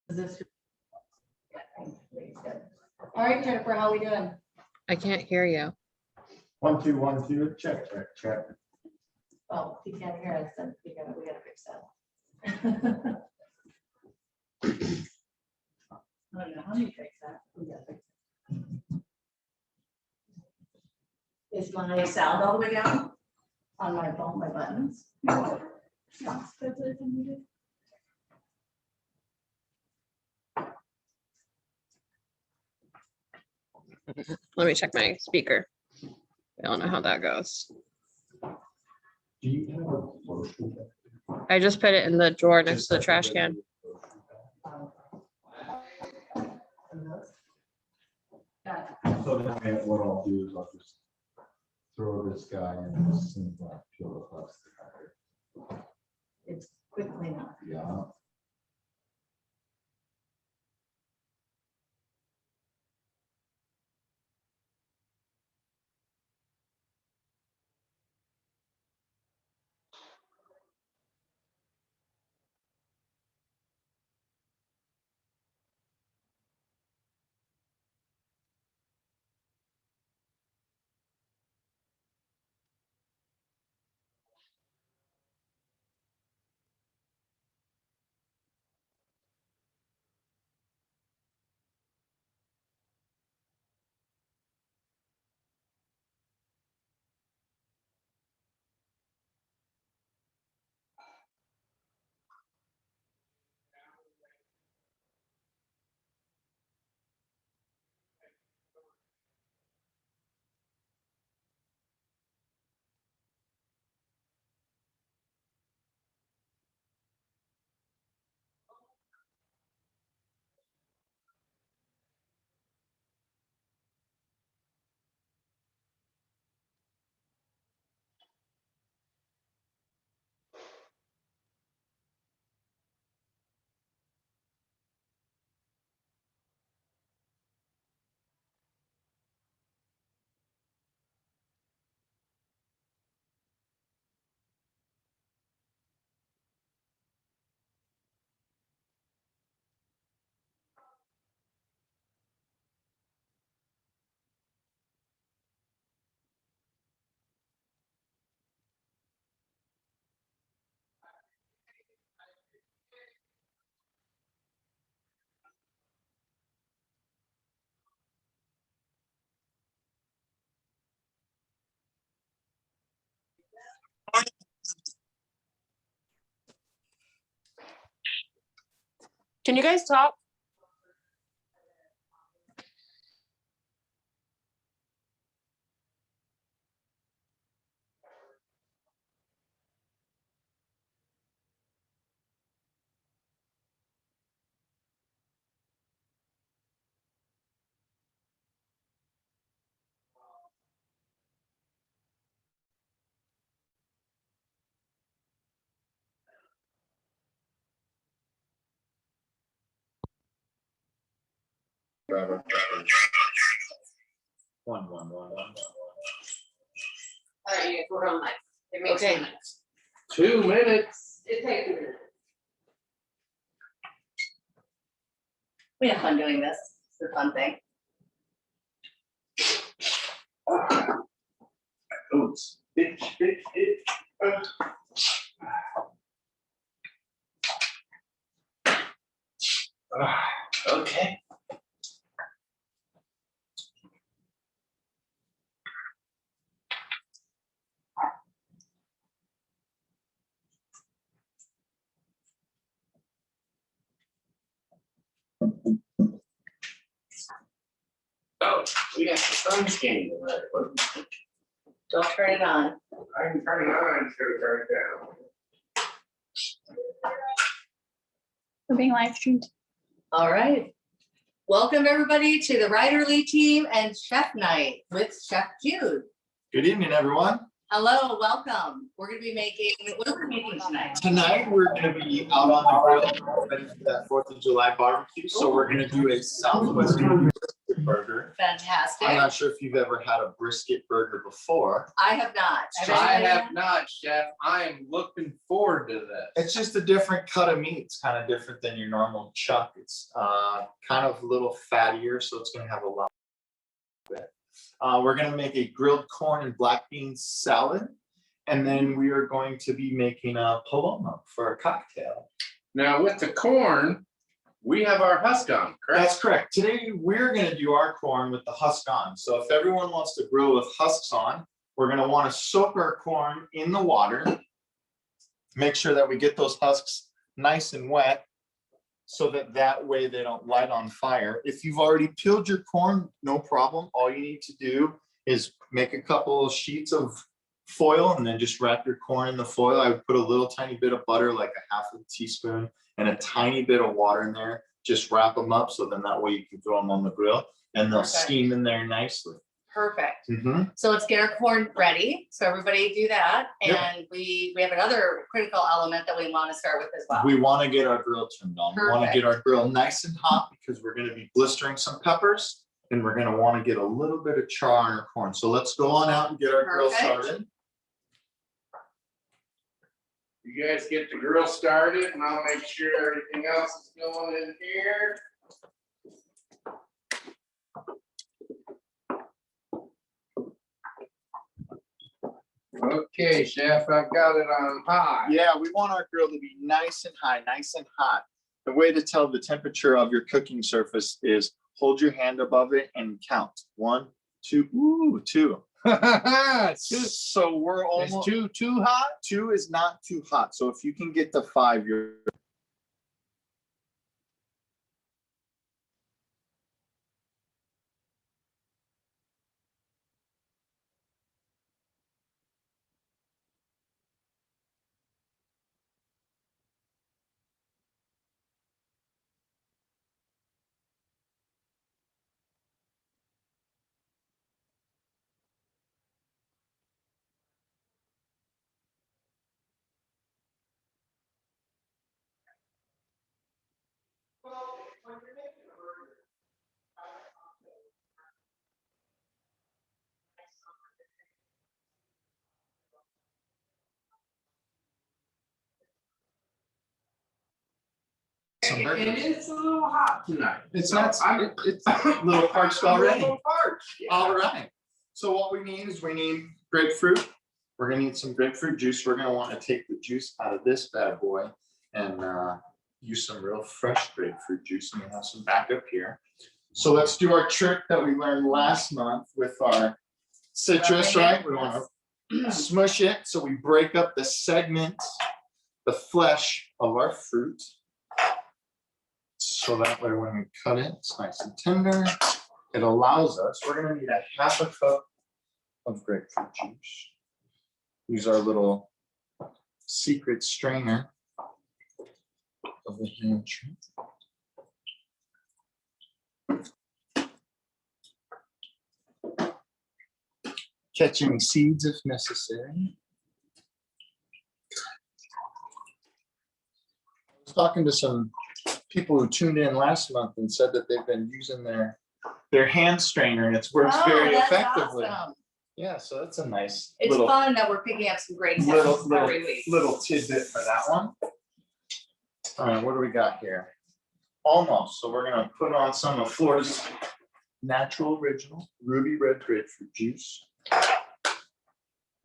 Is this? All right, Jennifer, how we doing? I can't hear you. 1 2 1 2. Check. Oh, if you can't hear us, then we gotta fix that. I don't know how you fix that. We gotta fix it. Is my sound all the way down on my phone, my buttons? No. That's what I can do. Let me check my speaker. I don't know how that goes. Do you have a lotion? I just put it in the drawer next to the trash can. So then what I'll do is I'll just throw this guy in this and peel the plastic out. It's quickly enough. Yeah. Can you guys talk? One. All right, you we're on mic. It makes Okay. 2 minutes. 2 minutes. It takes 2 minutes. We have fun doing this. It's a fun thing. Oops. Okay. Oh, we got the sun scanning. Don't turn it on. I'm turning on, so turn it down. We're being live streamed. All right. Welcome, everybody, to the Riderly team and Chef Night with Chef Jude. Good evening, everyone. Hello, welcome. We're going to be making, what are we making tonight? Tonight, we're going to be out on the grill ready for that 4th of July barbecue. So we're going to do a Southwestern burger. Fantastic. I'm not sure if you've ever had a brisket burger before. I have not. I have not, Chef. I am looking forward to this. It's just a different cut of meat. It's kind of different than your normal chuck. It's kind of a little fattier, so it's gonna have a lot of it. We're gonna make a grilled corn and black bean salad. And then we are going to be making a paloma for a cocktail. Now with the corn, we have our husk on, correct? That's correct. Today, we're gonna do our corn with the husk on. So if everyone wants to grill with husks on, we're gonna wanna soak our corn in the water. Make sure that we get those husks nice and wet so that way they don't light on fire. If you've already peeled your corn, no problem. All you need to do is make a couple of sheets of foil and then just wrap your corn in the foil. I would put a little tiny bit of butter, like a half a teaspoon, and a tiny bit of water in there. Just wrap them up so then that way you can throw them on the grill and they'll Perfect. steam in there nicely. Perfect. Mhm. So let's get our corn ready. So everybody do that. Yep. And we have another critical element that we want to start with as well. We want to get our grill turned on. We want to get Perfect. our grill nice and hot because we're going to be blistering some peppers and we're going to want to get a little bit of char on our corn. So let's go on out and get our grill Perfect. started. You guys get the grill started and I'll make sure everything else is going in here. Okay, Chef, I've got it on high. Yeah, we want our grill to be nice and high, nice and hot. The way to tell the temperature of your cooking surface is hold your hand above it and count. 1, 2, ooh, 2. So we're Is almost, too hot? 2 is not too hot. So if you can get to 5, you're. Some burgers. It is a little hot tonight. It's So not, I'm- it's a little parched already. Little parched, yeah. All right. So what we need is we need grapefruit. We're gonna need some grapefruit juice. We're gonna want to take the juice out of this bad boy and use some real fresh grapefruit juice. And we have some backup here. So let's do our trick that we learned last month with our citrus, right? We want to smush it so we break up the segments, the flesh of our fruit. So that way when we cut it, it's nice and tender. It allows us, we're gonna need a half a cup of grapefruit juice. Use our little secret strainer of the hand trick. Catch any seeds if necessary. I was talking to some people who tuned in last month and said that they've been using their hand strainer and it's works very that's effectively. awesome. Yeah, so that's a nice It's little fun that we're picking up some great little tips every week. little tidbit for that one. All right, what do we got here? Almost. So we're gonna put on some of Flora's natural original ruby red grapefruit juice.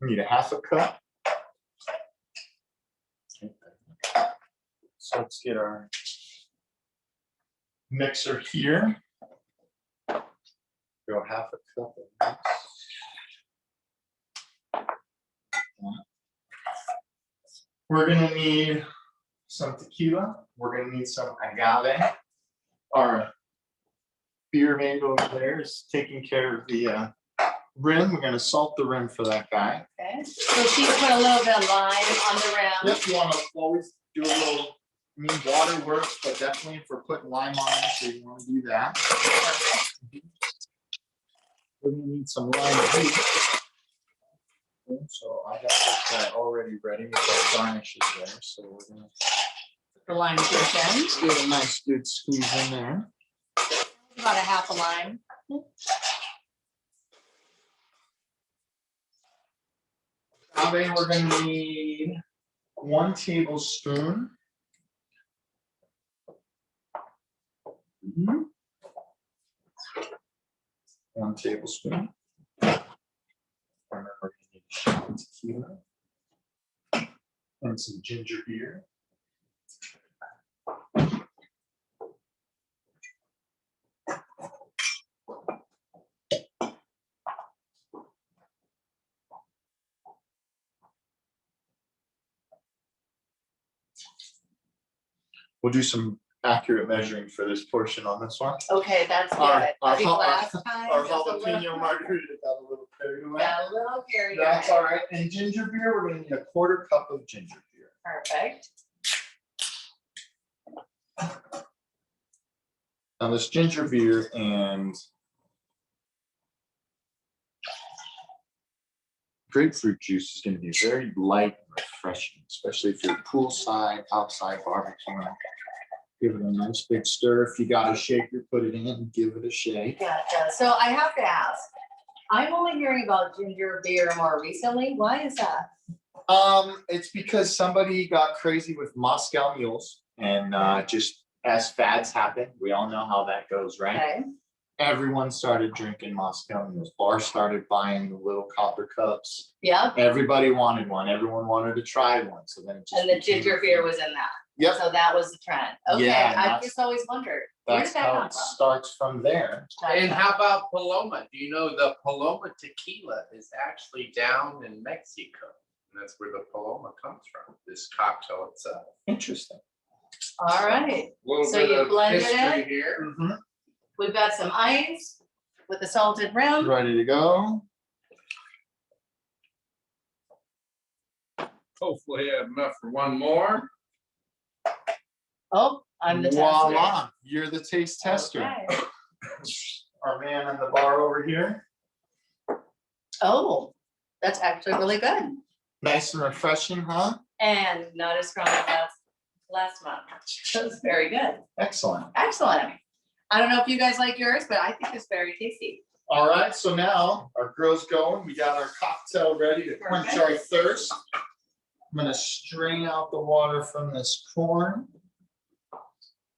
We need a half a cup. So let's get our mixer here. Go half a cup of this. We're gonna need some tequila. We're gonna need some agave. Our beer made over there is taking care of the rim. We're gonna salt the rim for that guy. Okay, so she put a little bit of lime on the rim. Yep, you wanna always do a little, I mean, water works, but definitely if we're putting lime on it, so you wanna do that. Perfect. We're gonna need some lime juice. So I got this guy already ready with our garnishes there, so we're gonna The lime juice in, get a nice good squeeze in there. about a half a lime. Agave, we're gonna need 1 tablespoon. Mhm. 1 tablespoon. Remember, we're gonna need a shot of tequila and some ginger beer. We'll do some accurate measuring for this portion on this one. Okay, that's good. Our- I our think hal- last time. Our just a little- jalapeno margarita got a little carried away. Got a little carried away. That's all right. And ginger beer, we're gonna need a 1/4 cup of ginger beer. Perfect. Now this ginger beer and grapefruit juice is gonna be very light and refreshing, especially if you're poolside, outside barbecuing. Give it a nice big stir. If you got a shaker, put it in and give it a shake. Gotcha. So I have to ask, I'm only hearing about ginger beer more recently. Why is that? It's because somebody got crazy with Moscow mules and just as fads happen, we all know how that goes, right? Okay, Everyone started drinking Moscow mules. Bars started buying the little copper cups. yep, Everybody wanted one. Everyone wanted to try one. So then it just and the became ginger a beer thing. was in that. Yep, So that was the trend. Okay, Yeah, I that's- just always wondered, where that's did that how come it from? starts from there. And Gotcha. how about Paloma? Do you know the Paloma Tequila is actually down in Mexico? And that's where the Paloma comes from, this cocktail itself. Interesting. All right, Little So bit you of blended history it? here. we've got some ice with the salted rim. Ready to go. Hopefully I have enough for one more. Oh, I'm the tester. Voila, you're the taste tester. Okay. Our man in the bar over here. Oh, that's actually really good. Nice and refreshing, huh? And not as strong as last month. That's very good. Excellent. Excellent. I don't know if you guys like yours, but I think it's very tasty. All right, so now our grill's going. We got our cocktail ready to quench Perfect. our thirst. I'm gonna strain out the water from this corn.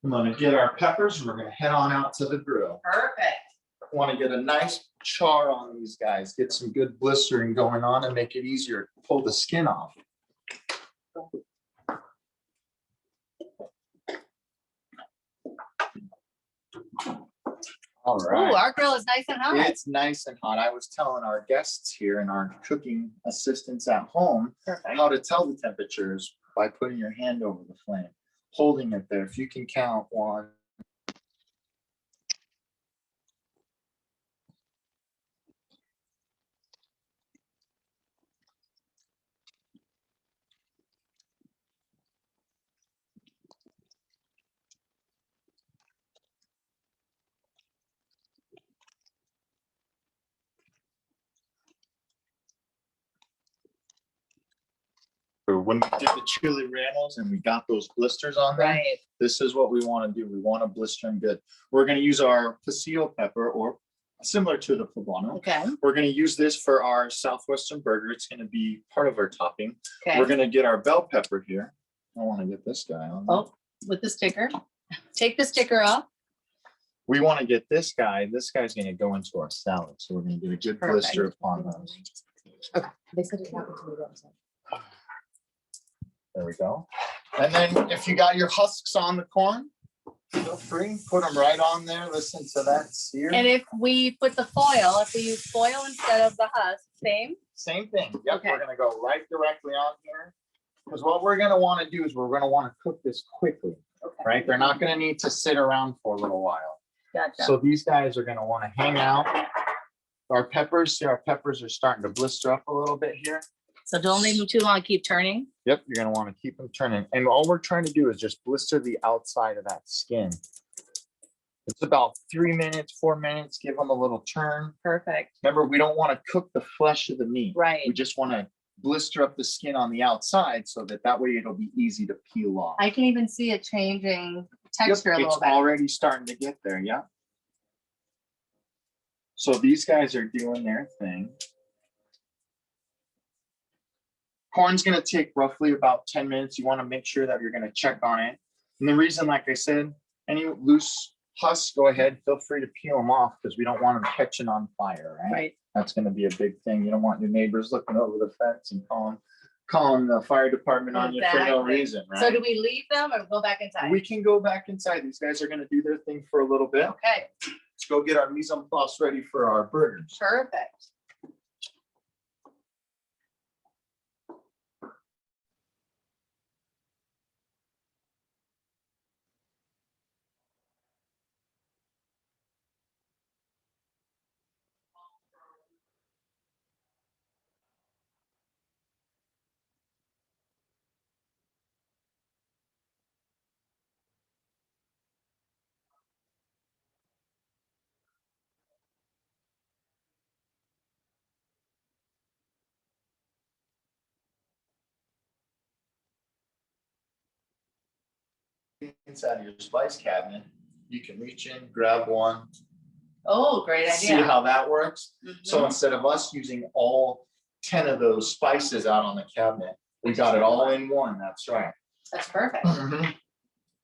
I'm gonna get our peppers and we're gonna head on out to the grill. Perfect. Want to get a nice char on these guys, get some good blistering going on and make it easier to pull the skin off. All Ooh, right. our grill is nice and hot. It's nice and hot. I was telling our guests here and our cooking assistants at home Perfect. how to tell the temperatures by putting your hand over the flame, holding it there. If you can count 1, or when we did the chili rellenos and we got those blisters on there, Right. this is what we want to do. We want to blister them good. We're going to use our pasilla pepper or similar to the poblano. Okay. We're going to use this for our Southwestern burger. It's going to be part of our topping. Okay. We're going to get our bell pepper here. I want to get this guy on. Oh, with the sticker. Take the sticker off. We want to get this guy. This guy's going to go into our salad. So we're going to get a good Perfect. blister upon those. They said it happened to me. There we go. And then if you got your husks on the corn, feel free, put them right on there. Listen to that sear. And if we put the foil, if we use foil instead of the husk, same? Same thing. Yep, Okay. we're gonna go right directly on here. Because what we're gonna want to do is we're gonna want to cook this quickly, Okay. right? They're not gonna need to sit around for a little while. Gotcha. So these guys are gonna want to hang out. Our peppers, see our peppers are starting to blister up a little bit here. So don't leave them too long, keep turning. Yep, you're gonna want to keep them turning. And all we're trying to do is just blister the outside of that skin. It's about 3 minutes, 4 minutes, give them a little turn. Perfect. Remember, we don't want to cook the flesh of the meat. Right. We just want to blister up the skin on the outside so that way it'll be easy to peel off. I can even see it changing Yep, texture a it's little bit. already starting to get there, yeah. So these guys are doing their thing. Corn's gonna take roughly about 10 minutes. You wanna make sure that you're gonna check on it. And the reason, like I said, any loose husks, go ahead, feel free to peel them off because we don't want them catching on fire, right? Right. That's gonna be a big thing. You don't want your neighbors looking over the fence and calling the fire department on you for no Exactly. reason, right? So do we leave them or go back inside? We can go back inside. These guys are gonna do their thing for a little bit. Okay, Let's go get our mise en place ready for our burgers. perfect. Inside of your spice cabinet, you can reach in, grab one, Oh, great see idea. how that works. So Mhm. instead of us using all 10 of those spices out on the cabinet, we got it all in one. That's right. That's perfect.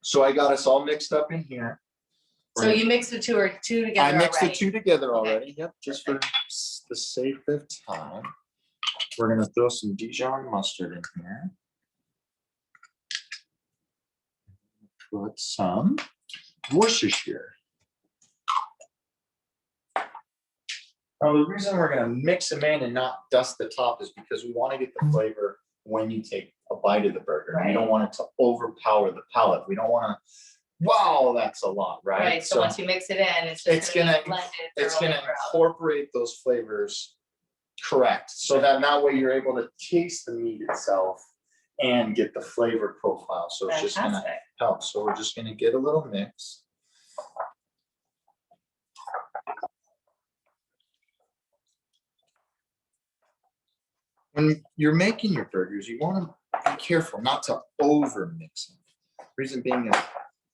So I got us all mixed up in here. So you mix the two together I mixed the already? two together Okay. already. Yep, just for the sake of time. We're gonna throw some Dijon mustard in here. Put some Worcestershire. Now, the reason we're gonna mix them in and not dust the top is because we wanna get the flavor when you take a bite of the burger. We don't want it to overpower the palate. We don't wanna, wow, that's a lot, right? Right, so once you mix it in, it's just gonna be blended It's thoroughly gonna throughout. incorporate those flavors correct, so that way you're able to taste the meat itself and get the flavor profile, so it's just gonna Fantastic. help. So we're just gonna get a little mix. When you're making your burgers, you wanna be careful not to over mix them. Reason being is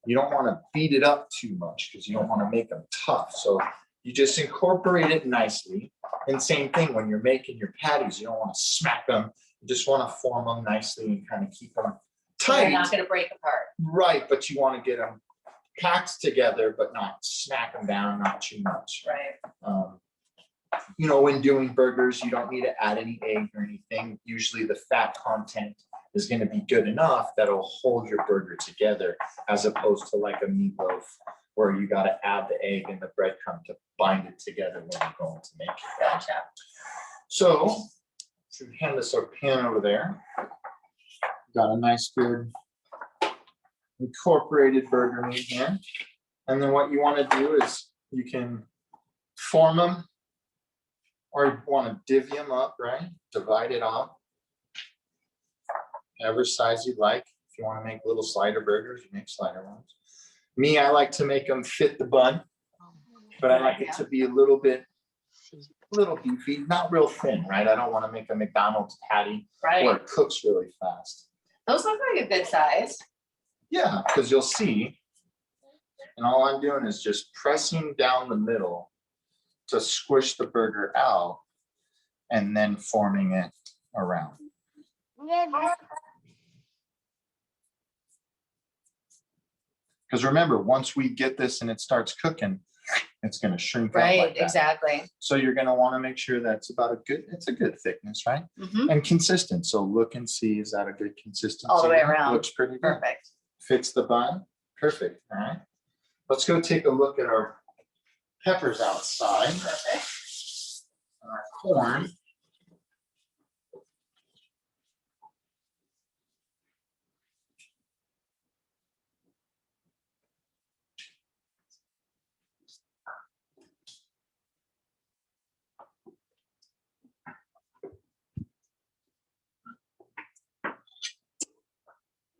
you don't wanna beat it up too much because you don't wanna make them tough. So you just incorporate it nicely. And same thing, when you're making your patties, you don't wanna smack them. You just wanna form them nicely and kind of keep them So they're not tight. gonna break apart. Right, but you wanna get them packed together, but not smack them down, not too much. Right. You know, when doing burgers, you don't need to add any egg or anything. Usually the fat content is gonna be good enough that'll hold your burger together, as opposed to like a meatloaf where you gotta add the egg and the breadcrumb to bind it together when you're going to make it. Gotcha. So, should hand us our pan over there. Got a nice good incorporated burger meat here. And then what you wanna do is you can form them or you wanna divvy them up, right? Divide it up. Whatever size you'd like. If you wanna make little slider burgers, you make slider ones. Me, I like to make them fit the bun, but I like it to be a little beefy, not real thin, right? I don't wanna make a McDonald's patty where Right. it cooks really fast. Those look like a good size. Yeah, because you'll see, and all I'm doing is just pressing down the middle to squish the burger out and then forming it around. Because remember, once we get this and it starts cooking, it's gonna shrink up Right, like that. exactly. So you're gonna wanna make sure that's about it's a good thickness, right? Mhm. And consistent, so look and see, is that a good consistency? All the way Yeah, around. Looks pretty good. Perfect. Fits the bun, perfect, all right. Let's go take a look at our peppers outside, Perfect. and our corn.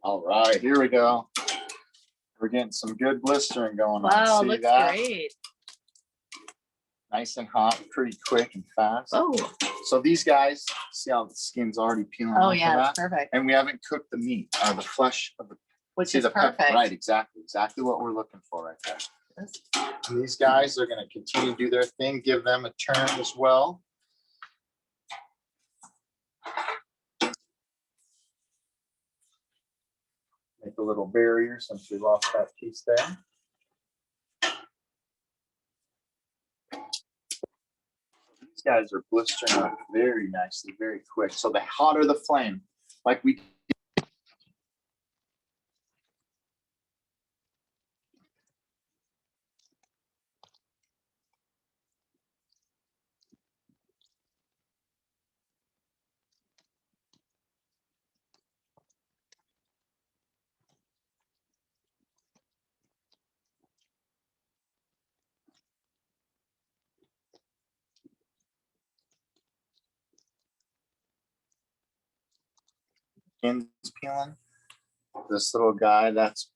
All right, here we go. We're getting some good blistering going on. Wow, See looks that? great. Nice and hot, pretty quick and fast. Oh, So these guys, see how the skin's already peeling off Oh, of yeah, that? that's perfect. And we haven't cooked the meat, the flesh of the. Which see is the pepper, perfect. Right, exactly what we're looking for right there. this. And these guys are gonna continue to do their thing, give them a turn as well. Make a little barrier since we lost that piece there. These guys are blistering up very nicely, very quick. So the hotter the flame, like we skin's peeling. This little guy, that's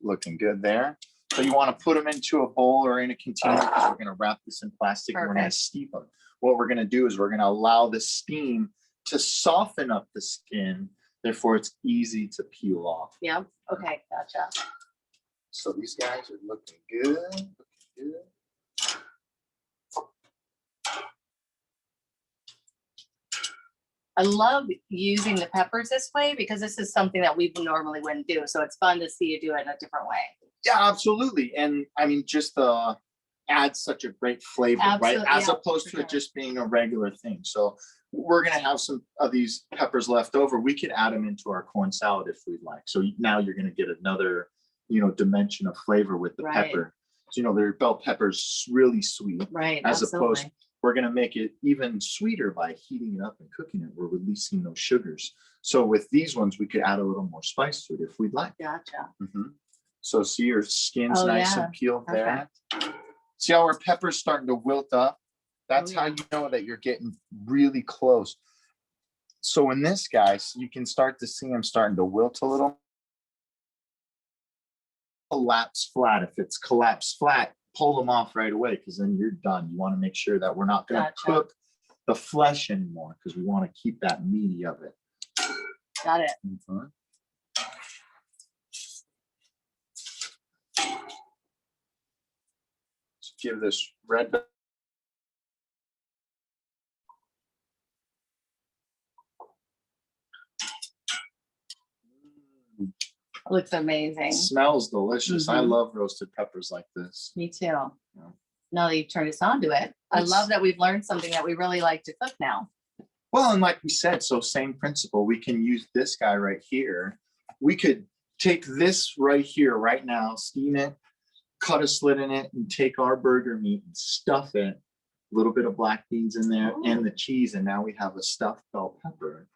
looking good there. So you want to put them into a bowl or in a container because we're going to wrap this in plastic. And we're going to Perfect. steep them. What we're going to do is we're going to allow the steam to soften up the skin. Therefore, it's easy to peel off. Yeah, okay, gotcha. So these guys are looking good. Looking good. I love using the peppers this way because this is something that we normally wouldn't do. So it's fun to see you do it in a different way. Yeah, absolutely. And I mean, just adds such a great flavor, Absolutely, right? As yeah, opposed for to sure. it just being a regular thing. So we're gonna have some of these peppers left over. We could add them into our corn salad if we'd like. So now you're gonna get another, dimension of flavor with the Right. pepper. So, their bell pepper's really sweet. Right, As opposed, absolutely. we're gonna make it even sweeter by heating it up and cooking it. We're releasing those sugars. So with these ones, we could add a little more spice to it if we'd like. Gotcha. Mhm. So see your skin's Oh, nice yeah. and peeled there. Perfect. See how our pepper's starting to wilt up? That's Oh, how yeah. you know that you're getting really close. So in this guy, you can start to see them starting to wilt a little. Collapse flat. If it's collapsed flat, pull them off right away because then you're done. You want to make sure that we're not going to Gotcha. cook the flesh anymore because we want to keep that meaty of it. Got it. Mhm. Let's give this red. Looks amazing. Smells delicious. I Mhm. love roasted peppers like this. Me too. Now that you've turned us on to it, I It's- love that we've learned something that we really like to cook now. Well, and like we said, so same principle. We can use this guy right here. We could take this right here, right now, steam it, cut a slit in it, and take our burger meat and stuff it. A little bit of black beans in there and the cheese, and now we have a stuffed bell pepper.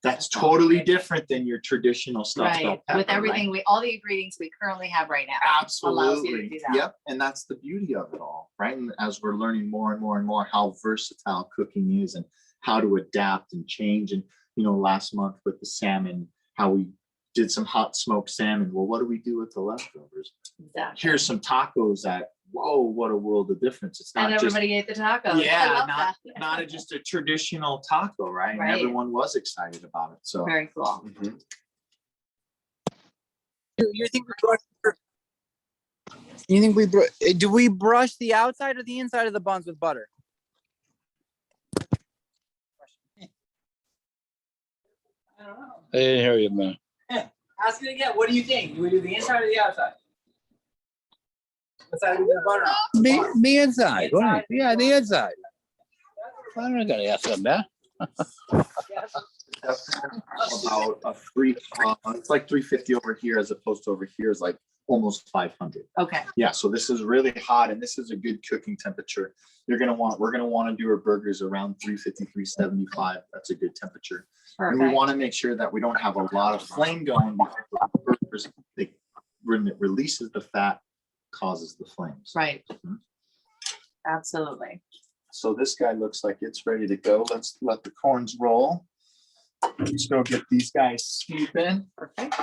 That's totally different than your traditional stuffed bell Right. pepper. With everything, all the ingredients we currently have right now. Allows you to Absolutely. do that. Yep. And that's the beauty of it all, right? And as we're learning more and more and more how versatile cooking is and how to adapt and change. And, last month with the salmon, how we did some hot smoked salmon. Well, what do we do with the leftovers? Exactly. Here's some tacos that, whoa, what a world of difference. It's And not just, everybody ate the tacos. yeah, I love not that. just a traditional taco, right? And Right. everyone was excited about it. So Very cool. Mhm. You think we brush? Do we brush the outside or the inside of the buns with butter? I didn't hear you, man. Ask it again. What do you think? Do we do the inside or the outside? What side do we do the butter on? The inside. What do you- Inside. Yeah, the inside. I'm not gonna ask them that. About it's like 350 over here as opposed to over here is like almost 500. Okay. Yeah, so this is really hot and this is a good cooking temperature. We're gonna want to do our burgers around 350, 375. That's a good temperature. And we Perfect. want to make sure that we don't have a lot of flame going because the burgers, when it releases the fat, causes the flames. Right. Mhm. Absolutely. So this guy looks like it's ready to go. Let's let the corns roll. Let's go get these guys steeping. Perfect.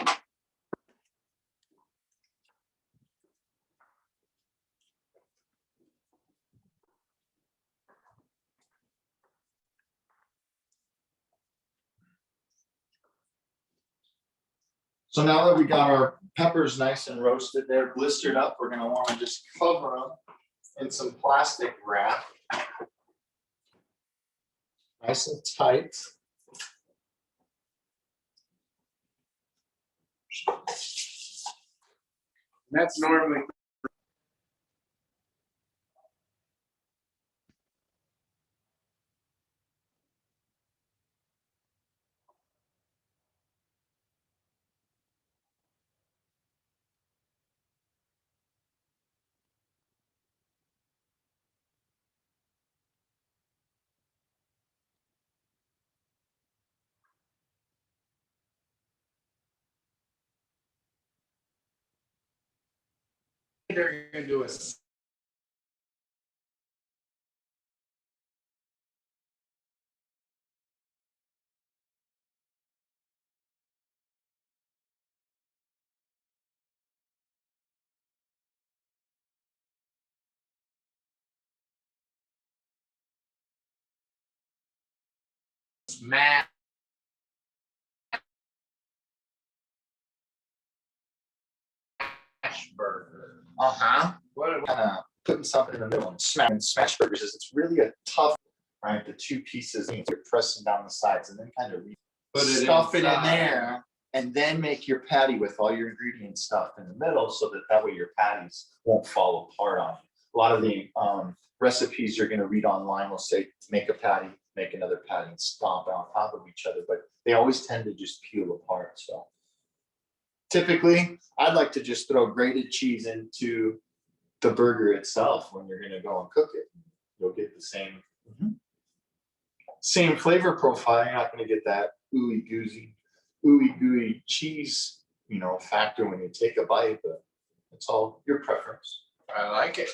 So now that we got our peppers nice and roasted there, blistered up. We're gonna wanna just cover them in some plastic wrap. Nice and tight. That's normally. They're gonna do a smash burger. What? Putting something in the middle and smash burgers is it's really a tough, right? The two pieces, you're pressing down the sides and then kind of Put it stuff it in inside. there. And then make your patty with all your ingredients stuffed in the middle so that way your patties won't fall apart on you. A lot of the recipes you're gonna read online will say, make a patty, make another patty and stomp on top of each other, but they always tend to just peel apart, so. Typically, I'd like to just throw grated cheese into the burger itself when you're gonna go and cook it. You'll get the same flavor profile. You're not gonna get that ooey gooey cheese, factor when you take a bite, but it's all your preference. I like it.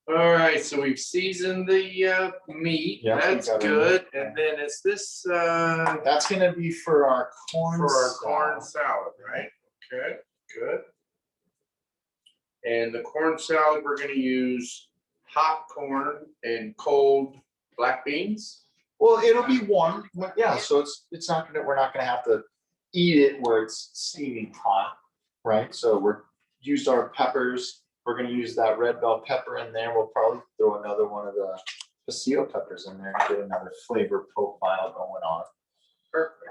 All right, so we've seasoned the meat. Yeah, we That's got it. good. And then is this That's gonna be for our corn for our salad. corn salad, right? Okay, good. And the corn salad, we're gonna use hot corn and cold black beans. Well, it'll be warm, yeah, so it's not gonna, we're not gonna have to eat it where it's steaming hot, right? So we're used our peppers. We're gonna use that red bell pepper in there. We'll probably throw another one of the pasilla peppers in there to get another flavor profile going on. Perfect.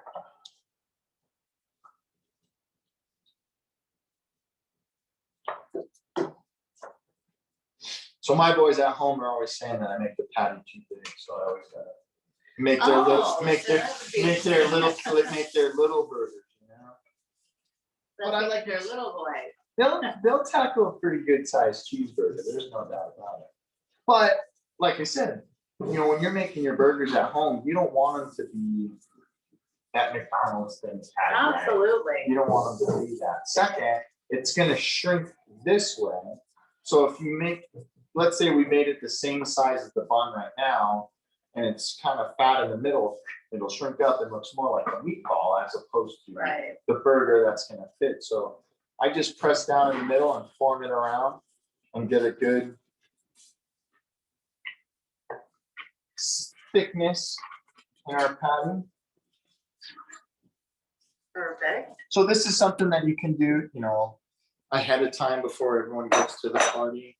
So my boys at home are always saying that I make the patty too big, so I always gotta make their little, Oh, make so their, that would be- make their little burgers, That's But I- like their little boy. They'll tackle a pretty good sized cheeseburger, there's no doubt about it. But like I said, when you're making your burgers at home, you don't want them to be that McDonald's things had, right? Absolutely. You don't want them to be that. Second, it's gonna shrink this way. So if you make, let's say we made it the same size as the bun right now, and it's kind of fat in the middle, it'll shrink up and looks more like a meatball as opposed to Right. the burger that's gonna fit. So I just press down in the middle and form it around and get a good thickness in our patty. Perfect. So this is something that you can do, ahead of time before everyone gets to the party.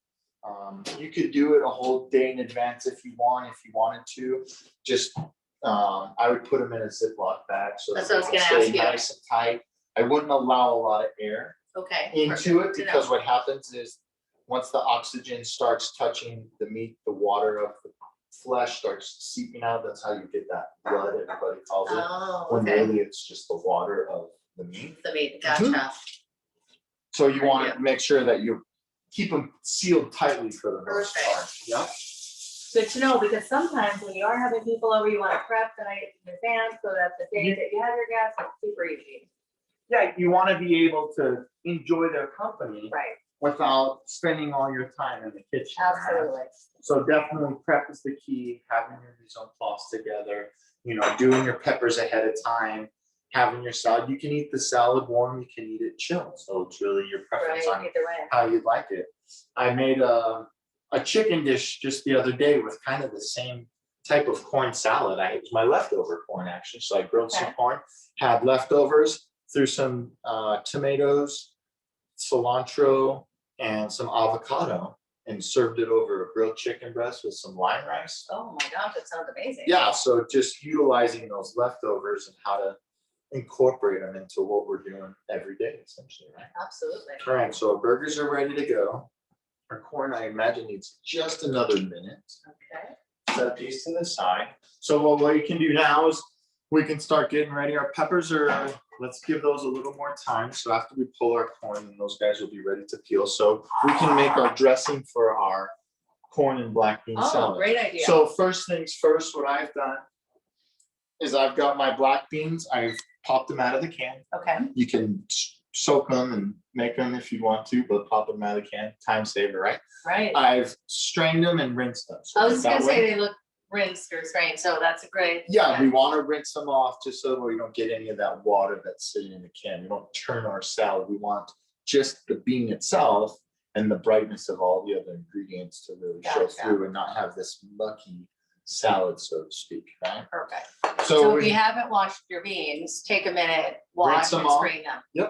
You could do it a whole day in advance if you wanted to. Just, I would put them in a Ziploc bag so that That's what I they was can gonna stay ask you. nice and tight. I wouldn't allow a lot of air Okay. into it perfect to know. because what happens is once the oxygen starts touching the meat, the water of the flesh starts seeping out. That's how you get that blood, everybody calls it. Oh, When okay. really it's just the water of the meat. The meat, gotcha. So you want to make sure that you keep them sealed tightly for the most Perfect. part. Yeah. Good to know, because sometimes when you are having people over, you want to prep the night in advance so that the day that you have your guests, it's super easy. Yeah, you want to be able to enjoy their company Right, without spending all your time in the kitchen. right? absolutely. So definitely prep is the key, having your mise en place together, doing your peppers ahead of time, having your salad. You can eat the salad warm, you can eat it chilled. So it's really your preference Right, on either way. how you'd like it. I made a chicken dish just the other day with kind of the same type of corn salad. It was my leftover corn actually. So I grilled some Okay. corn, had leftovers, threw some tomatoes, cilantro, and some avocado, and served it over a grilled chicken breast with some lime rice. Oh my gosh, that sounds amazing. Yeah, so just utilizing those leftovers and how to incorporate them into what we're doing every day, essentially, right? Absolutely. All right, so our burgers are ready to go. Our corn, I imagine, needs just another minute. Okay. Set these to the side. So what we can do now is we can start getting ready. Our peppers are, let's give those a little more time. So after we pull our corn, then those guys will be ready to peel. So we can make our dressing for our corn and black bean Oh, salad. great idea. So first things first, what I've done is I've got my black beans. I've popped them out of the can. Okay. You can soak them and make them if you want to, but pop them out of the can, time saver, right? Right. I've strained them and rinsed them. So I was just that gonna way- say they look rinsed or strained, so that's a great. Yeah, we want to rinse them off just so we don't get any of that water that's sitting in the can. We don't turn our salad. We want just the bean itself and the brightness of all the other ingredients to really show Gotcha. through and not have this mucky salad, so to speak, right? Perfect. So So if you haven't washed your beans, take a minute, wash them and off. screen them.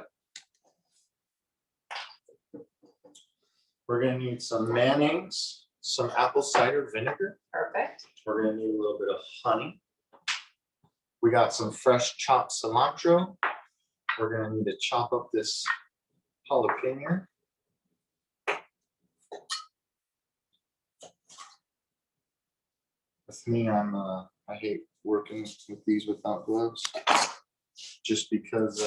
we're gonna need some mayonnaise, some apple cider vinegar. Perfect. We're gonna need a little bit of honey. We got some fresh chopped cilantro. We're gonna need to chop up this jalapeno. With me, I hate working with these without gloves. Just because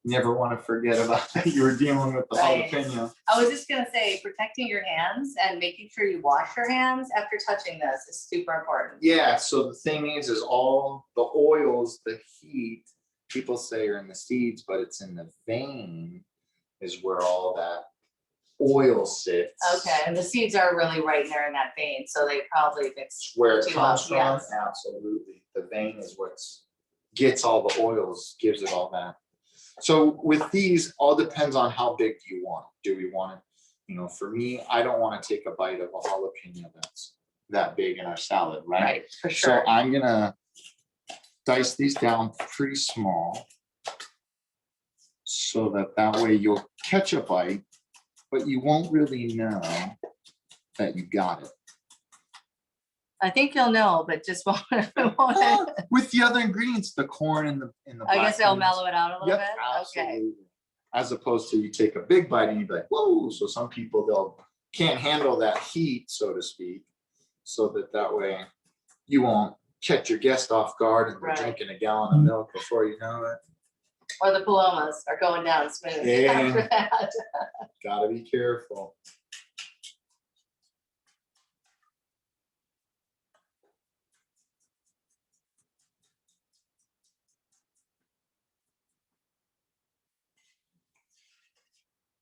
you never want to forget about that you were dealing with the Right. jalapeno. I was just gonna say, protecting your hands and making sure you wash your hands after touching this is super important. Yeah, so the thing is all the oils, the heat, people say are in the seeds, but it's in the vein is where all that oil sits. Okay, and the seeds are really right there in that vein, so they probably mix. Where it too comes up, from, yes. absolutely. The vein is what's gets all the oils, gives it all that. So with these, all depends on how big do you want. Do we want it, for me, I don't want to take a bite of a jalapeno that's that big in our salad, right? Right, for So sure. I'm gonna dice these down pretty small. So that way you'll catch a bite, but you won't really know that you got it. I think you'll know, but just won't. With the other ingredients, the corn and the I guess black they'll beans. mellow it out a little Yep, bit. Okay. absolutely. As opposed to you take a big bite and you be like, whoa, so some people can't handle that heat, so to speak. So that way you won't catch your guest off guard and they're Right. drinking a gallon of milk before you know it. Or the palomas are going down smooth Yeah. after that. Gotta be careful.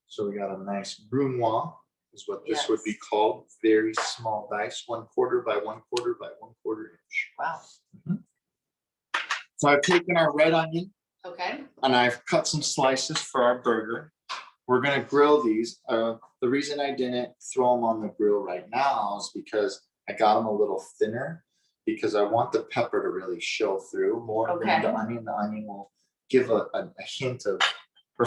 So we got a nice brunoise, is what this would be Yes. called. Very small dice, 1/4 by 1/4 by 1/4 inch. Wow, So I've taken our red onion okay, and I've cut some slices for our burger. We're gonna grill these. The reason I didn't throw them on the grill right now is because I got them a little thinner because I want the pepper to really show through more than Okay. the onion. The onion will give a hint of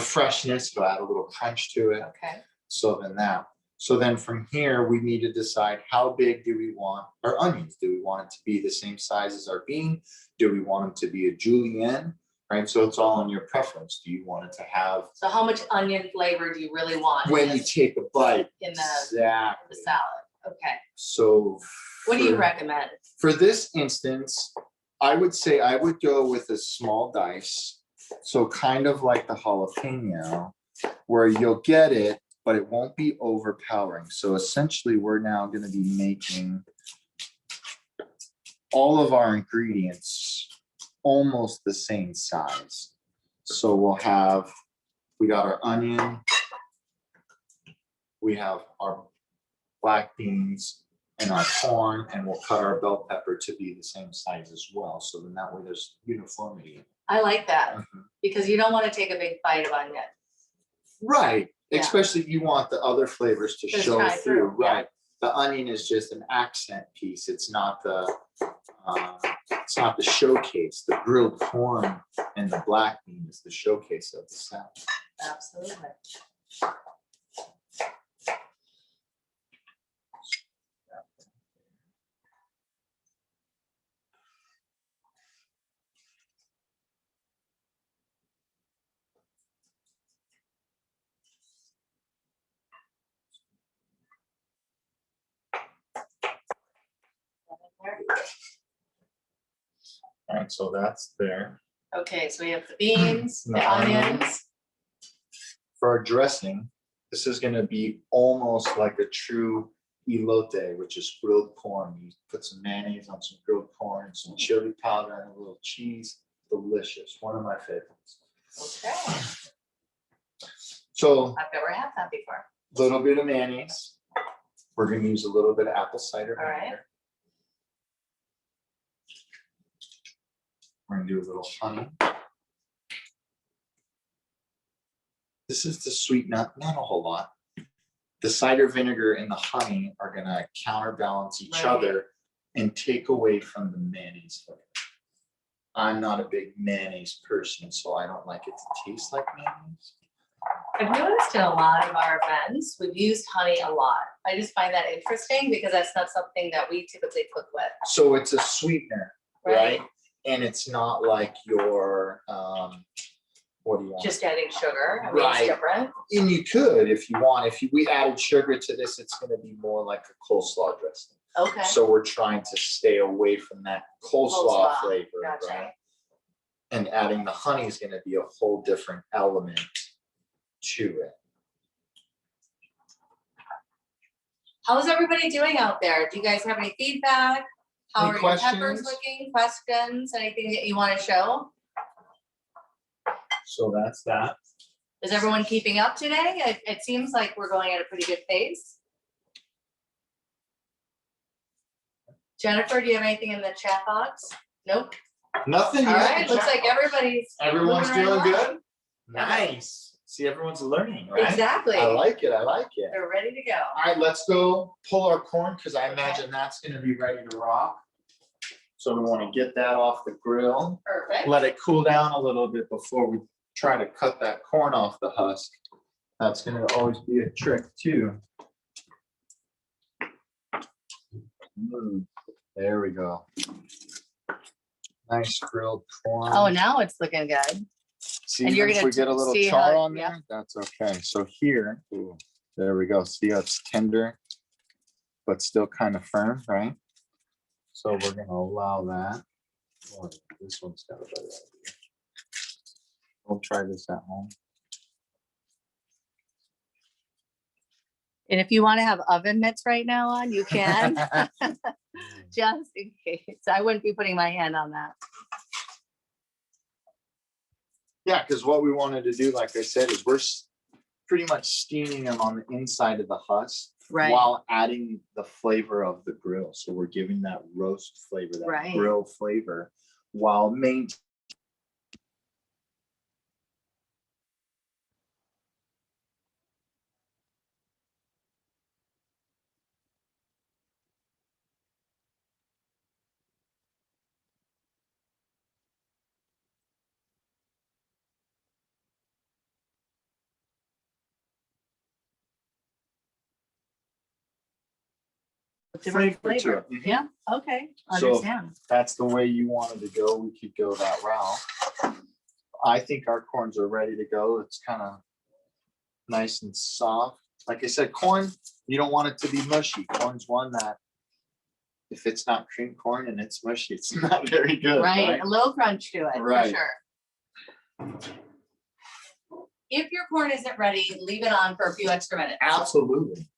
freshness, it'll add a little crunch to it. okay. So then from here, we need to decide how big do we want our onions? Do we want it to be the same size as our bean? Do we want them to be a julienne? Right, so it's all on your preference. Do you want it to have, So how much onion flavor do you really want in when you this- take a bite? in the Exactly. salad? Okay, So. what do you for- recommend? For this instance, I would say I would go with a small dice. So kind of like the jalapeno, where you'll get it, but it won't be overpowering. So essentially, we're now gonna be making all of our ingredients almost the same size. So we got our onion, we have our black beans and our corn, and we'll cut our bell pepper to be the same size as well. So then that way there's uniformity. I like that, Mhm. because you don't want to take a big bite of onion. Right, Yeah. especially you want the other flavors to Just show shine through, through, yeah. right? The onion is just an accent piece. It's not the showcase. The grilled corn and the black bean is the showcase of the salad. Absolutely. All right, so that's there. Okay, so we have the beans, The the onions. For our dressing, this is gonna be almost like a true elote, which is grilled corn. You put some mayonnaise on some grilled corn, some chili powder, and a little cheese. Delicious, one of my favorites. Okay, So I've never had that before. a little bit of mayonnaise. We're gonna use a little bit of apple cider All right. vinegar. We're gonna do a little honey. This is to sweeten up, not a whole lot. The cider vinegar and the honey are gonna counterbalance each Right. other and take away from the mayonnaise flavor. I'm not a big mayonnaise person, so I don't like it to taste like mayonnaise. I've noticed in a lot of our events, we've used honey a lot. I just find that interesting because that's not something that we typically cook with. So it's a sweetener, right? And it's not like your, what do you want? Just adding sugar, I mean, it's Right. different. And you could, if you want, we added sugar to this, it's gonna be more like a coleslaw dressing. Okay, So we're trying to stay away from that coleslaw Coleslaw, flavor, gotcha. right? And adding the honey is gonna be a whole different element to it. how's everybody doing out there? Do you guys have any feedback? How Any are your peppers questions? looking? Questions? Anything that you want to show? So that's that. Is everyone keeping up today? It seems like we're going at a pretty good pace. Jennifer, do you have anything in the chat box? Nope. Nothing. All yet. right, looks like everybody's. Everyone's moving doing right along. good? Nice. See, everyone's learning, right? Exactly. I like it, I like it. They're ready to go. All right, let's go pull our corn, because I imagine that's gonna be ready to rock. So we wanna get that off the grill. Perfect. Let it cool down a little bit before we try to cut that corn off the husk. That's gonna always be a trick too. There we go. Nice grilled corn. Oh, now it's looking good. See, and you're even if gonna we get a little see char how- on there, that's okay. So here, ooh, there we go. See how it's tender, but still kind of firm, right? So we're gonna allow that. Oh, this one's got a better idea. We'll try this at home. And if you want to have oven mitts right now on, you can. Just in case. I wouldn't be putting my hand on that. Yeah, because what we wanted to do, like I said, is we're pretty much steaming them on the inside of the husk Right. while adding the flavor of the grill. So we're giving that roast flavor, that Right. grill flavor, while maintaining. Different flavor to flavor. it. Mhm. Yeah, okay, So- understand. That's the way you wanted to go, we could go that route. I think our corns are ready to go. It's kind of nice and soft. Like I said, corn, you don't want it to be mushy. Corn's one that if it's not cream corn and it's mushy, it's not very good, Right, right? a little crunch to it, for Right. sure. If your corn isn't ready, leave it on for a few extra minutes. Absolutely.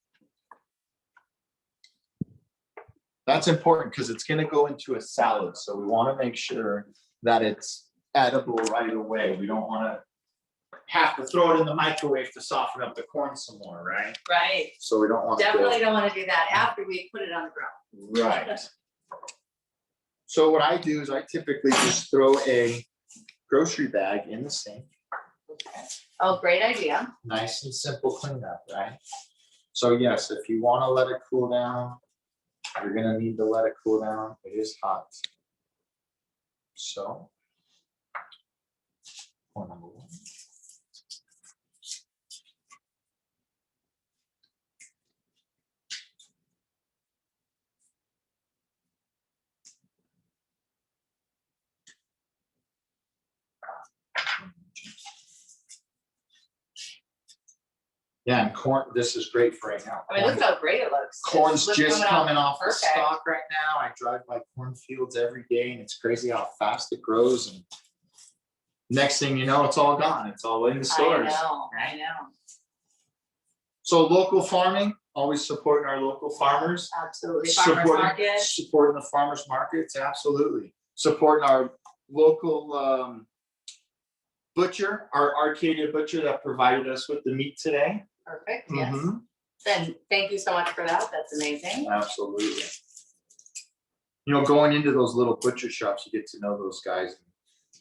That's important because it's gonna go into a salad, so we want to make sure that it's edible right away. We don't want to have to throw it in the microwave to soften up the corn some more, right? Right, So we don't want to. definitely don't want to do that after we put it on the grill. Right. So what I do is I typically just throw a grocery bag in the sink. Oh, great idea. Nice and simple cleanup, right? So yes, if you want to let it cool down, you're gonna need to let it cool down. It is hot. So. Pour number one. Yeah, and corn, this is great for right now. I mean, look how great it looks. Corn's It's just coming off the perfect. stalk right now. I drive by cornfields every day and it's crazy how fast it grows, and next thing you know, it's all gone. It's all in the stores. I know. So local farming, always supporting our local farmers. Absolutely. Farmers market. Supporting the farmers markets, absolutely. Supporting our local butcher, our Arcadia butcher that provided us with the meat today. Perfect, yes. Mhm. Then thank you so much for that. That's amazing. Absolutely. You know, going into those little butcher shops, you get to know those guys.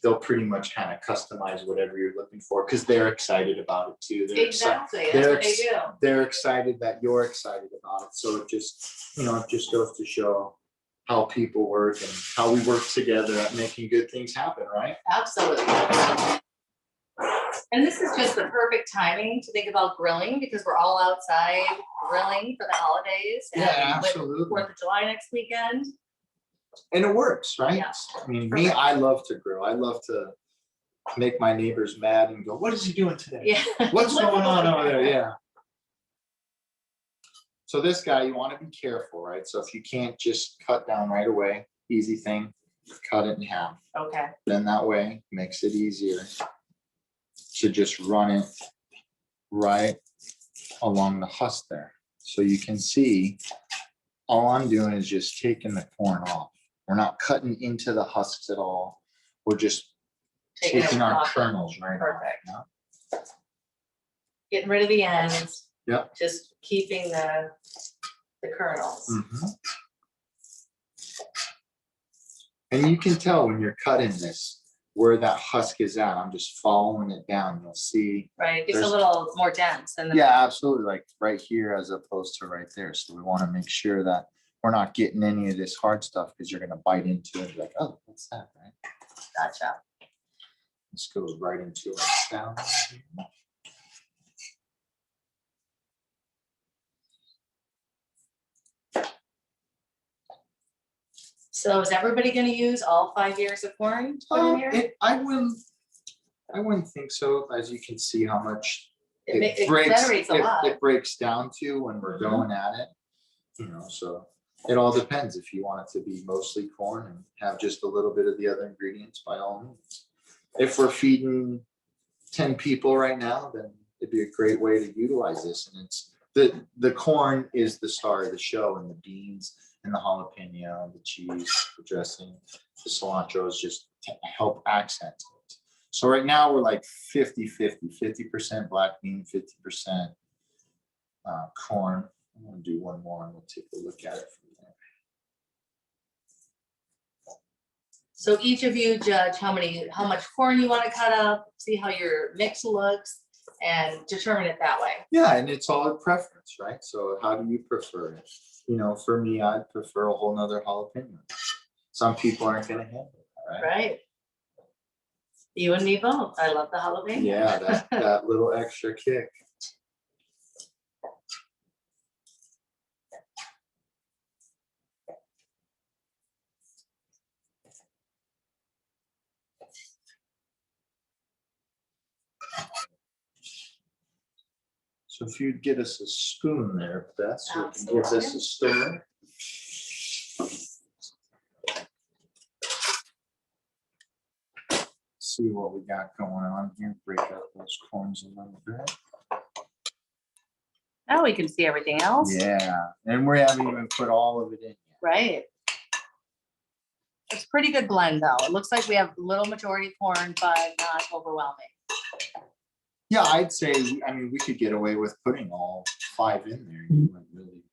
They'll pretty much kind of customize whatever you're looking for because they're excited about it too. Exactly, that's what they do. They're excited that you're excited about it. So it just, you know, it just goes to show how people work and how we work together at making good things happen, right? Absolutely. And this is just the perfect timing to think about grilling because we're all outside grilling for the holidays. and Yeah, with absolutely. 4th of July next weekend. And it works, right? Yeah. I mean, me, I love to grill. I love to make my neighbors mad and go, what is he doing today? Yeah. What's going on over there? Yeah. So this guy, you want to be careful, right? So if you can't just cut down right away, easy thing, cut it in half. Okay, Then that way makes it easier to just run it right along the husk there. So you can see, all I'm doing is just taking the corn off. We're not cutting into the husks at all. We're just Taking it taking our off. kernels right off. Perfect. Yeah. getting rid of the ends. Yep. Just keeping the kernels. Mhm. And you can tell when you're cutting this, where that husk is at. I'm just following it down. You'll see. Right, it's a There's- little more dense and. Yeah, absolutely. Like right here as opposed to right there. So we want to make sure that we're not getting any of this hard stuff because you're going to bite into it and be like, oh, what's that, right? Gotcha. This goes right into our sound. So is everybody gonna use all 5 years of corn to put in here? I wouldn't think so. As you can see how much It generates a lot. it breaks down to when we're going at it. You know, so it all depends. If you want it to be mostly corn and have just a little bit of the other ingredients, by all means. If we're feeding 10 people right now, then it'd be a great way to utilize this. And it's the corn is the star of the show, and the beans and the jalapeno, the cheese, the dressing, the cilantro is just to help accent it. So right now we're like 50% black bean, 50% corn. I'm gonna do one more and we'll take a look at it from there. So each of you judge how much corn you want to cut up, see how your mix looks, and determine it that way. Yeah, and it's all a preference, right? So how do you prefer it? You know, for me, I'd prefer a whole nother jalapeno. Some people aren't gonna handle it, right? Right? You and me both. I love the jalapeno. Yeah, that little extra kick. So if you'd get us a spoon there, Beth, so we can give this a stir. See what we got going on here, break up those corns a little bit. Now we can see everything else. Yeah, and we haven't even put all of it in yet. Right. It's a pretty good blend though. It looks like we have little majority corn, but not overwhelming. Yeah, I'd say, I mean, we could get away with putting all 5 in there. You wouldn't really,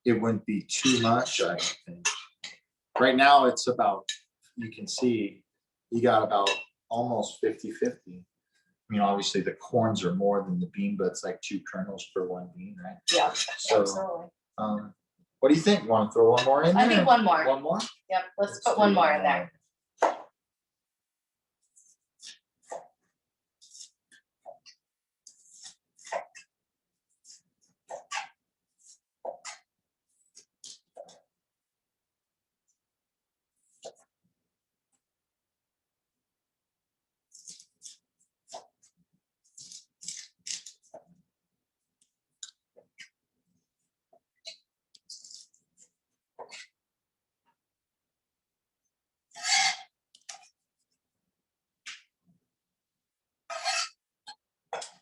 it wouldn't be too much, I don't think. Right now, it's about, you can see, you got about almost 50-50. mean, obviously the corns are more than the bean, but it's like 2 kernels per 1 bean, right? Yeah, So, absolutely. what do you think? Want to throw one more in there? I think one more. One more? Yep, let's put one more in there.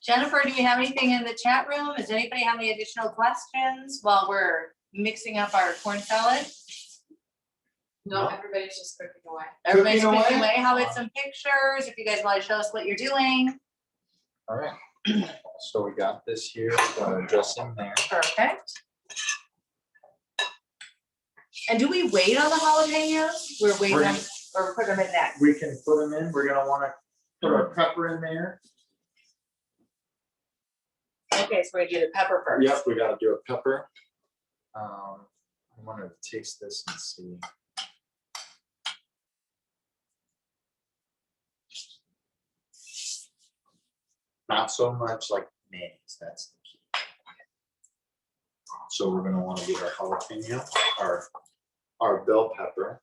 Jennifer, do we have anything in the chat room? Does anybody have any additional questions while we're mixing up our corn salad? No, everybody's just cooking away. Everybody's Cooking cooking away? away. How about some pictures? If you guys want to show us what you're doing. All right. So we got this here, we got our dressing there. Perfect. And do we wait on the jalapenos? We're waiting We're- on, or put them in next? We can put them in. We're gonna wanna put our pepper in there. Okay, so we're gonna do the pepper first. Yep, we gotta do a pepper. I wanna taste this and see. Not so much like mayonnaise, that's the key. So we're gonna wanna get our jalapeno, our bell pepper.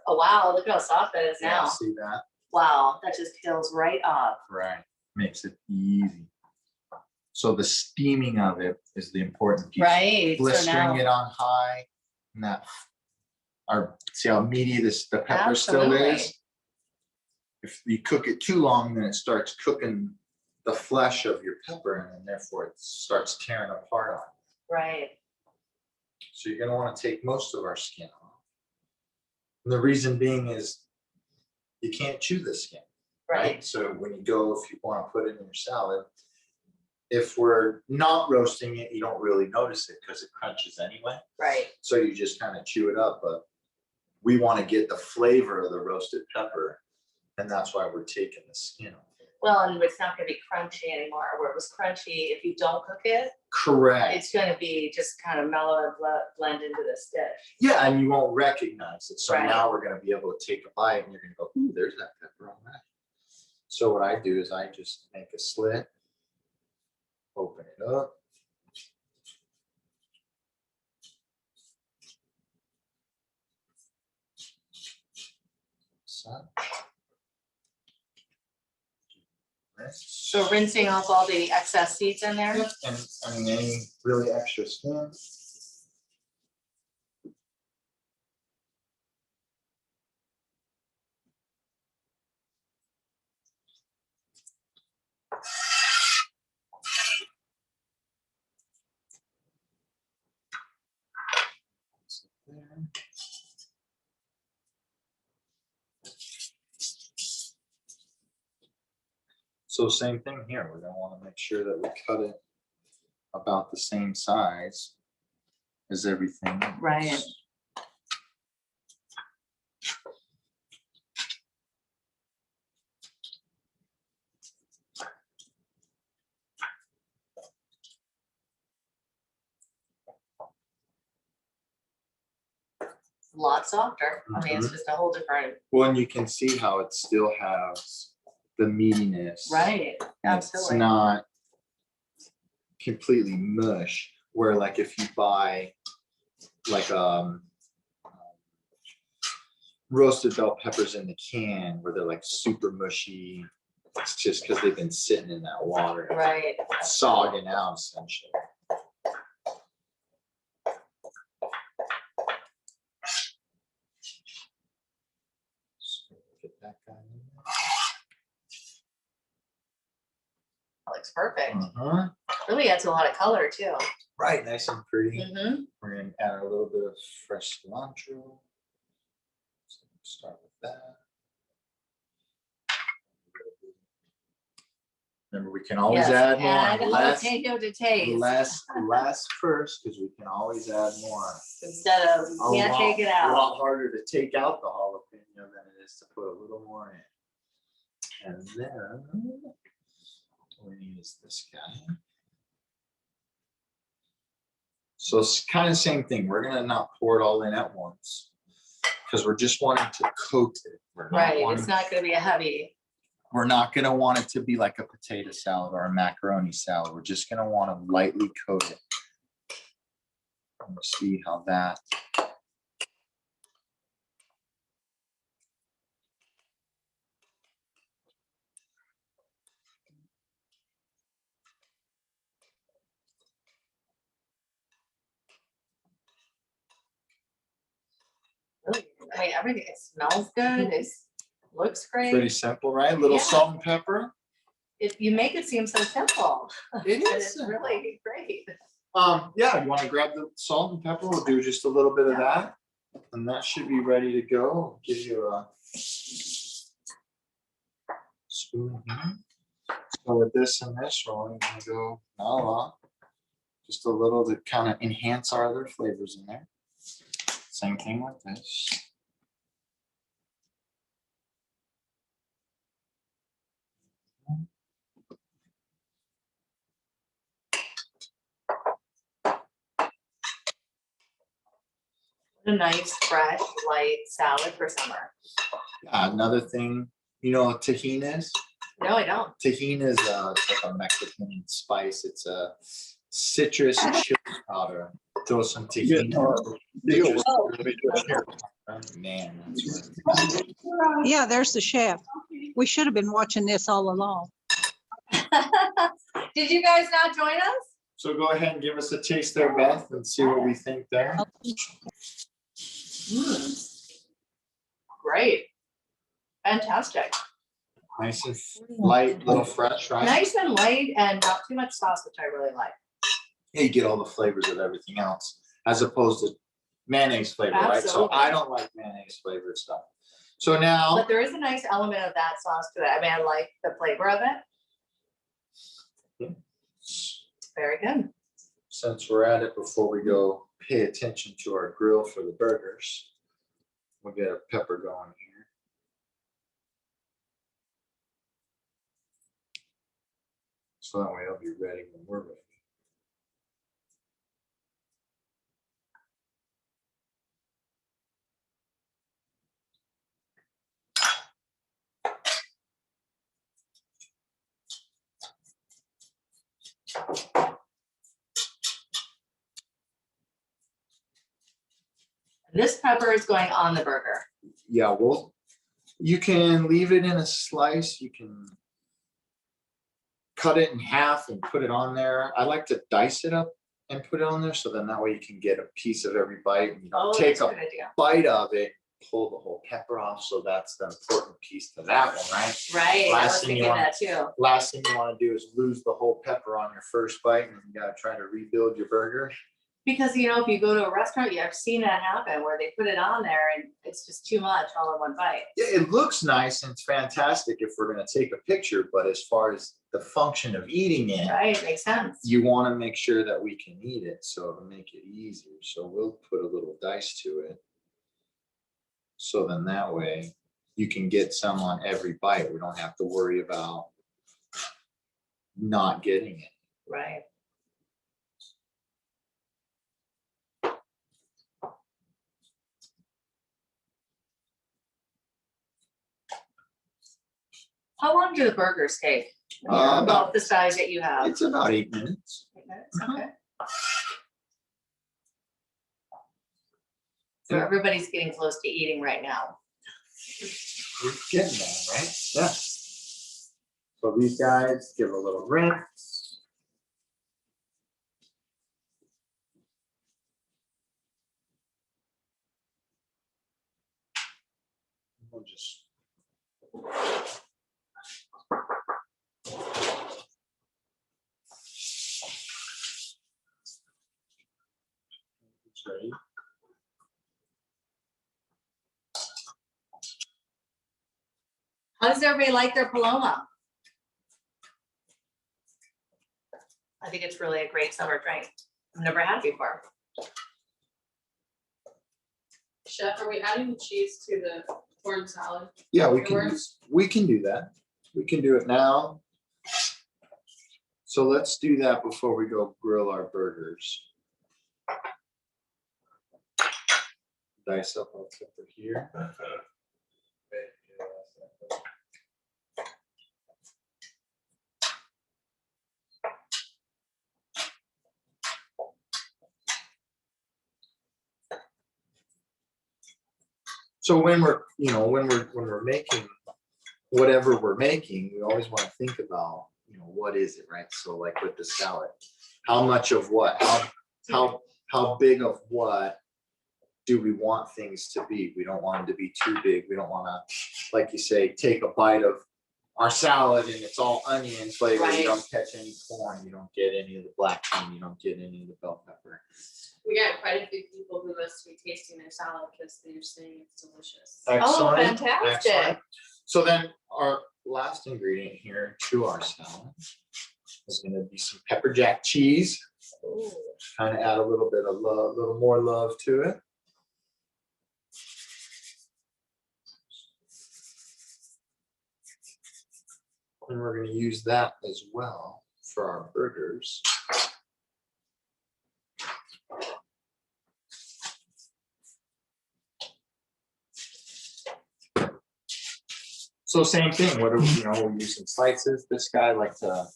Oh, wow, look how soft that is Yeah, now. see that? Wow, that just peels right off. Right. Makes it easy. So the steaming of it is the important piece. Right, so Blistering it now, on high, and that, see how meaty the pepper still Absolutely. is? If you cook it too long, then it starts cooking the flesh of your pepper, and therefore it starts tearing apart on it. right, So you're gonna wanna take most of our skin off. And the reason being is you can't chew the skin, right? right, So when you go, if you wanna put it in your salad, if we're not roasting it, you don't really notice it because it crunches anyway. right. So you just kind of chew it up, but we want to get the flavor of the roasted pepper. And that's why we're taking the skin off. Well, and it's not gonna be crunchy anymore, where it was crunchy, if you don't cook it, Correct. it's gonna be just kind of mellow and blend into this dish. Yeah, and you won't recognize it. So Right. now we're going to be able to take a bite and you're going to go, ooh, there's that pepper on that. So what I do is I just make a slit, open it up. So rinsing off all the excess seeds in there. And I mean, any really extra skin. So same thing here, we're gonna wanna make sure that we cut it about the same size as everything else. Right. A lot softer. I mean, it's just a whole different, Well, and you can see how it still has the meatiness. right, It's absolutely. not completely mush, where like if you buy like roasted bell peppers in the can where they're like super mushy, it's just because they've been sitting in that water. Right. Sogging out essentially. So get that guy in there. That looks perfect. Uh-huh. Really adds a lot of color too. Right, nice and pretty. Mm-hmm. We're gonna add a little bit of fresh cilantro. So start with that. Remember, we can always add more. Add Less, jalapeno to taste. less first, because we can always add more. Instead of, you can't take it A out. lot harder to take out the jalapeno than it is to put a little more in. And then All we need is this guy. So it's kind of the same thing. We're gonna not pour it all in at once. Because we're just wanting to coat it. We're not Right, wanting- it's not gonna be a heavy. We're not gonna want it to be like a potato salad or a macaroni salad. We're just gonna want to lightly coat it. Let's see how that. Really, I mean, everything, it smells good, it looks Pretty great. simple, right? Little Yeah. salt and pepper. You make it seem so simple. It And is it's simple. really great. Yeah, you want to grab the salt and pepper? We'll do just a little bit of that. And that should be ready to go. Give you a spoon here. So with this and this, we're only gonna go not a lot. Just a little to kind of enhance our other flavors in there. Same thing with this. A nice, fresh, light salad for summer. Another thing, you know what tahini is? No, I don't. Tahini is it's like a Mexican spice. It's a citrus chili powder. Throw some tahini. Citrus- Man, that's what. Yeah, there's the chef. We should have been watching this all along. Did you guys not join us? So go ahead and give us a taste there, Beth, and see what we think there. Great. Fantastic. Nice and light, little fresh, right? Nice and light and not too much sauce, which I really like. Yeah, you get all the flavors of everything else, as opposed to mayonnaise flavor, right? So Absolutely. I don't like mayonnaise flavored stuff. So now, But there is a nice element of that sauce to it. I mean, I like the flavor of it. Very good. since we're at it, before we go, pay attention to our grill for the burgers. We'll get a pepper going here. So that way it'll be ready when we're ready. This pepper is going on the burger. Yeah, well, you can leave it in a slice. You can cut it in half and put it on there. I like to dice it up and put it on there, so then that way you can get a piece of every bite. And you don't Oh, take that's a a good idea. bite of it, pull the whole pepper off. So that's the important piece to that one, right? Right, I Last was thing you thinking want- that too. Last thing you want to do is lose the whole pepper on your first bite, and you gotta try to rebuild your burger. Because, you know, if you go to a restaurant, I've seen that happen where they put it on there and it's just too much all in one bite. Yeah, it looks nice and it's fantastic if we're gonna take a picture, but as far as the function of eating it, Right, makes sense. you want to make sure that we can eat it, so to make it easier. So we'll put a little dice to it. So then that way you can get some on every bite. We don't have to worry about not getting it. Right. How long do the burgers take? About the size that you have? It's about 8 minutes. Okay. So everybody's getting close to eating right now. We're getting there, right? Yeah. So these guys give a little rinse. We'll just. It's ready. How does everybody like their Paloma? I think it's really a great summer drink. I've never had it before. Chef, are we adding cheese to the corn salad? Yeah, we It can, works. we can do that. We can do it now. So let's do that before we go grill our burgers. Dice up our pepper here. So when we're making whatever we're making, we always want to think about, what is it, right? So like with the salad, how much of what, how big of what do we want things to be? We don't want them to be too big. We don't want to, like you say, take a bite of our salad and it's all onion flavor. You don't catch any corn. You don't get any of the black bean. You don't get any of the bell pepper. We got quite a few people who must be tasting their salad because they're saying it's delicious. Oh, Excellent, fantastic. excellent. So then our last ingredient here to our salad is going to be some pepper jack cheese. Kind of add a little bit of love, a little more love to it. And we're going to use that as well for our burgers. So same thing, what do we, we're using slices. This guy likes to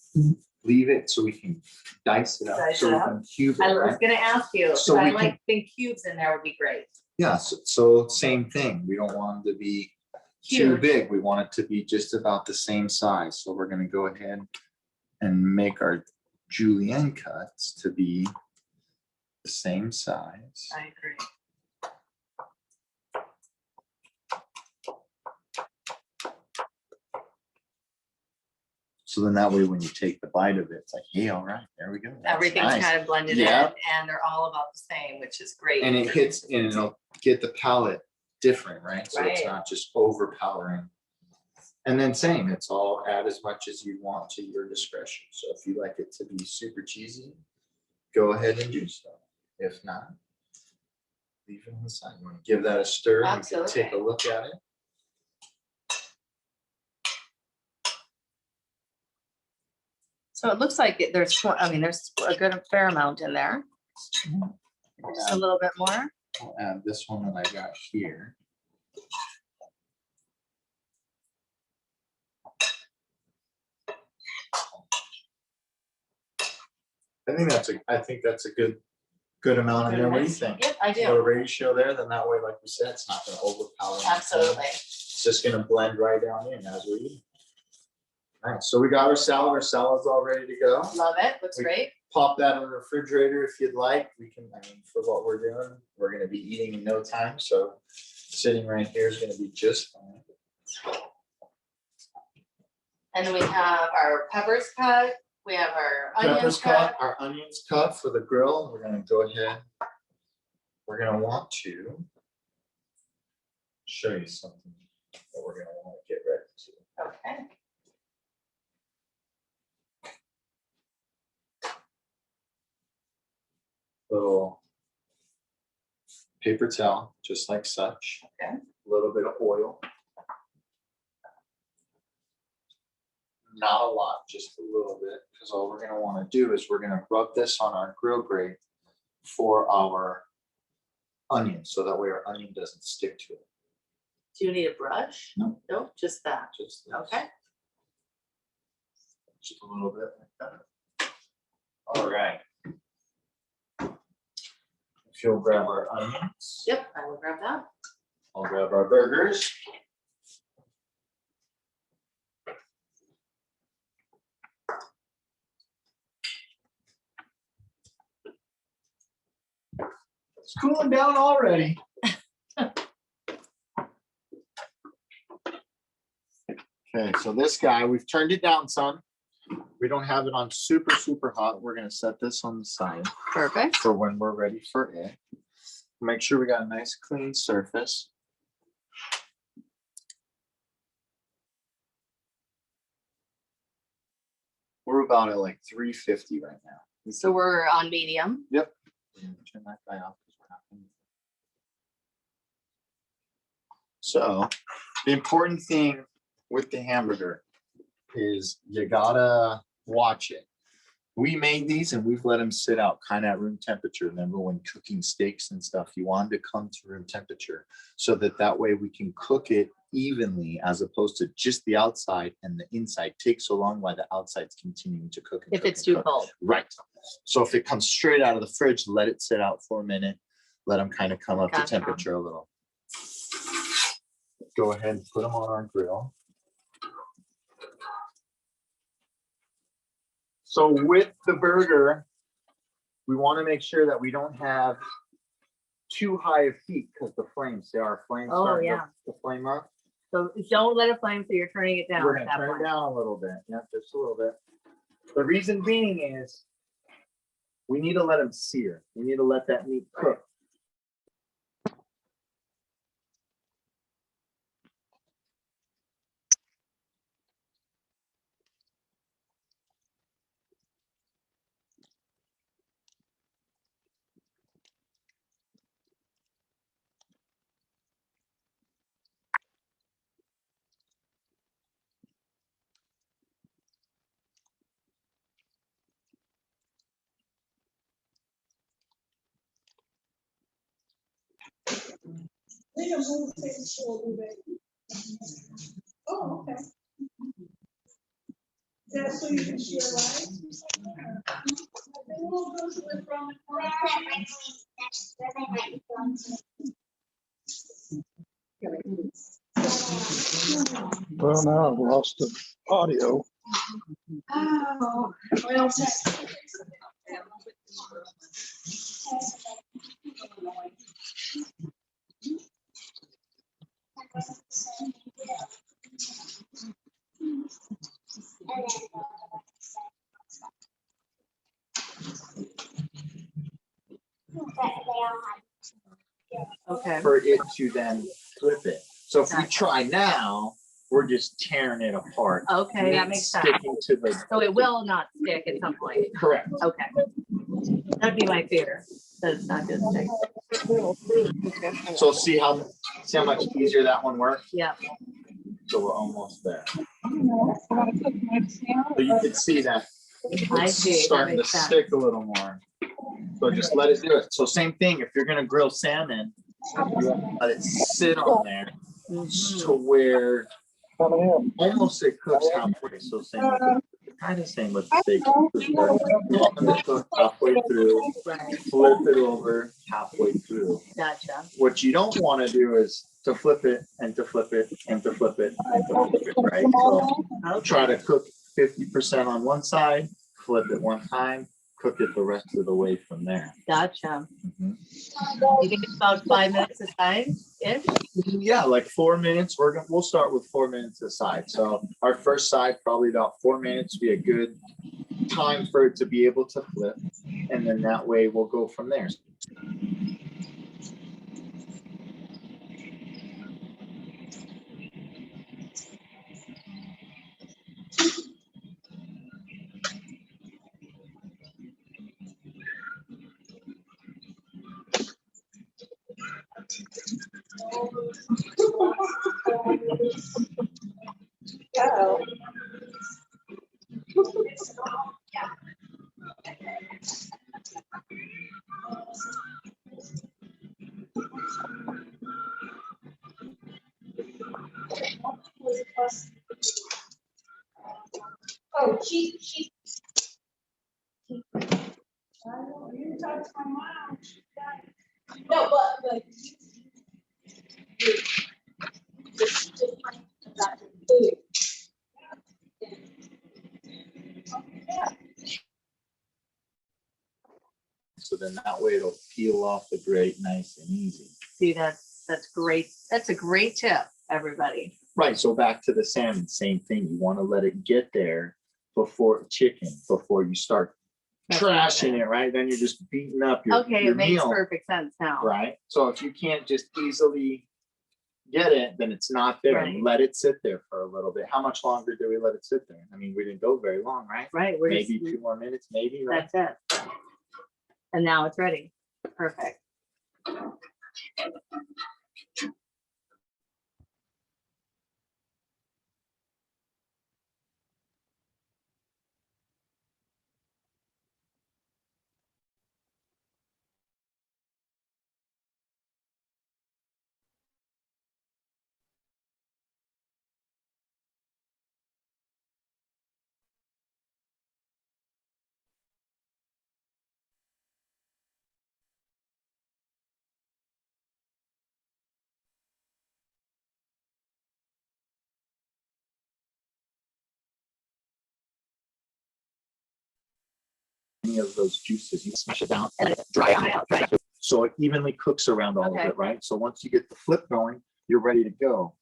leave it so we can dice it up, Dice so it we up. can cube I it, was right? gonna ask you, So I we like can- think cubes in there would be great. Yeah, so same thing. We don't want them to be too Huge. big. We want it to be just about the same size. So we're gonna go ahead and make our julienne cuts to be the same size. I agree. So then that way, when you take the bite of it, it's like, hey, all right, there we go. That's Everything's nice. kind of blended in Yeah. and they're all about the same, which is great. And it hits, and it'll get the palate different, right? So it's Right. not just overpowering. And then same, it's all add as much as you want to your discretion. So if you like it to be super cheesy, go ahead and do so. If not, leave it on the side. You want to give that a stir, you can take a Absolutely. look at it. So it looks like there's a good fair amount in there. Just a little bit more. I'll add this one that I got here. I think that's a good amount in there. What do you think? Yep, I A little do. ratio there, then that way, like we said, it's not gonna overpower. anything. Absolutely. It's just gonna blend right down in as we eat. All right, so we got our salad. Our salad's all ready to go. Love it. Looks We- great. Pop that in the refrigerator if you'd like. We can, for what we're doing, we're gonna be eating in no time, so sitting right here is gonna be just fine. And then we have our peppers cut. We have our onions Peppers cut. cut, our onions cut for the grill. We're gonna go ahead. We're gonna want to show you something that we're gonna want to get ready to. Okay. Little paper towel, just like such. Okay. A little bit of oil. Not a lot, just a little bit, because all we're gonna wanna do is we're gonna rub this on our grill grate for our onion, so that way our onion doesn't stick to it. Do you need a brush? No. Nope, just that. Just this. Okay. Just a little bit like that. All right. If you'll grab our onions. Yep, I will grab that. I'll grab our burgers. It's cooling down already. Okay, so this guy, we've turned it down some. We don't have it on super, super hot. We're gonna set this on the side Perfect. for when we're ready for it. Make sure we got a nice clean surface. We're about at like 350 right now. So we're on medium. Yep. Turn that guy off. 'Cause we're not gonna- So the important thing with the hamburger is you gotta watch it. We made these and we've let them sit out kind of at room temperature. Remember when cooking steaks and stuff, you want them to come to room temperature so that way we can cook it evenly as opposed to just the outside and the inside takes so long while the outside's continuing to cook. And If cook it's and too cook. cold. Right. So if it comes straight out of the fridge, let it sit out for a minute. Let them kind of come up to Gotcha. temperature a little. Go ahead and put them on our grill. So with the burger, we want to make sure that we don't have too high of heat because the flames, see our flames Oh, starting yeah. to flame up. So don't let it flame, so you're turning it down. We're at gonna that turn point. it down a little bit, yeah, just a little bit. The reason being is we need to let them sear. We need to let that meat cook. Oh, okay. That's so you can share live? Well, now I've lost the audio. Oh, well, Okay. For it to then flip it. So if we try now, we're just tearing it apart. Okay, that Meat makes sense. Sticking to the. So it will not stick at some point. Correct. Okay. That'd be my fear. That it's not gonna stick. So see how much easier that one works? Yeah. So we're almost there. So you can see that I it's see. That starting to makes sense. stick a little more. So just let it do it. So same thing, if you're gonna grill salmon, you want to let it sit on there Mhm. to where almost it cooks halfway. So same with the, kind of same with the steak. You want them to cook halfway through, Right. flip it over halfway through. Gotcha. What you don't want to do is to flip it and to flip it and to flip it and to flip it, right? So try to cook 50% on one side, flip it one time, cook it the rest of the way from there. Gotcha. Mhm. You think it's about 5 minutes a time ish? Yeah, like 4 minutes. We'll start with 4 minutes aside. So our first side, probably about 4 minutes, be a good time for it to be able to flip. And then that way we'll go from there. oh, she. You talked to my mom. No, but. So then that way it'll peel off the grate nice and easy. See, that's great. That's a great tip, everybody. Right, so back to the salmon, same thing. You want to let it get there before you start trashing it, right? Then you're just beating up your Okay, it makes meal, perfect sense now. right? So if you can't just easily get it, then it's not there. Right. Let it sit there for a little bit. How much longer do we let it sit there? I mean, we didn't go very long, right? Right. Maybe 2 more minutes, maybe, right? That's it. And now it's ready. Perfect. any of those juices. You smash it down and let it dry out. So it evenly cooks around all of Okay. it, right? So once you get the flip going, you're ready to go.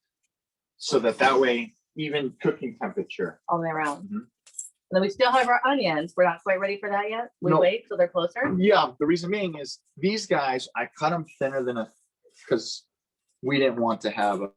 So that way, even cooking temperature. All the way around. Mhm. And then we still have our onions. We're not quite ready for that yet. We No. wait till they're closer. Yeah, the reason being is these guys, I cut them thinner than because we didn't want to have a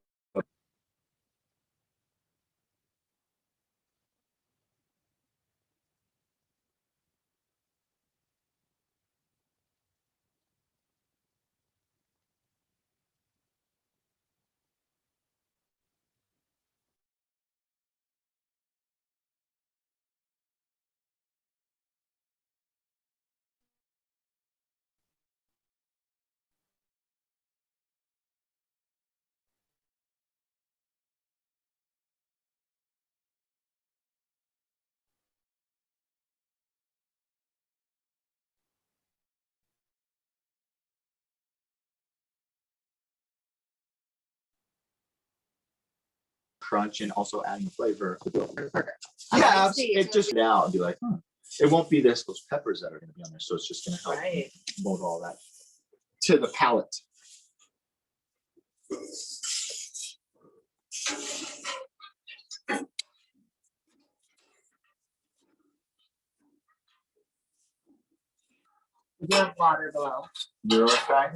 crunch and also adding flavor. Yeah, see. it just out and be like, it won't be those peppers that are going to be on there. So it's just going to help Right. mold all that to the palate. We do have water below. You're okay?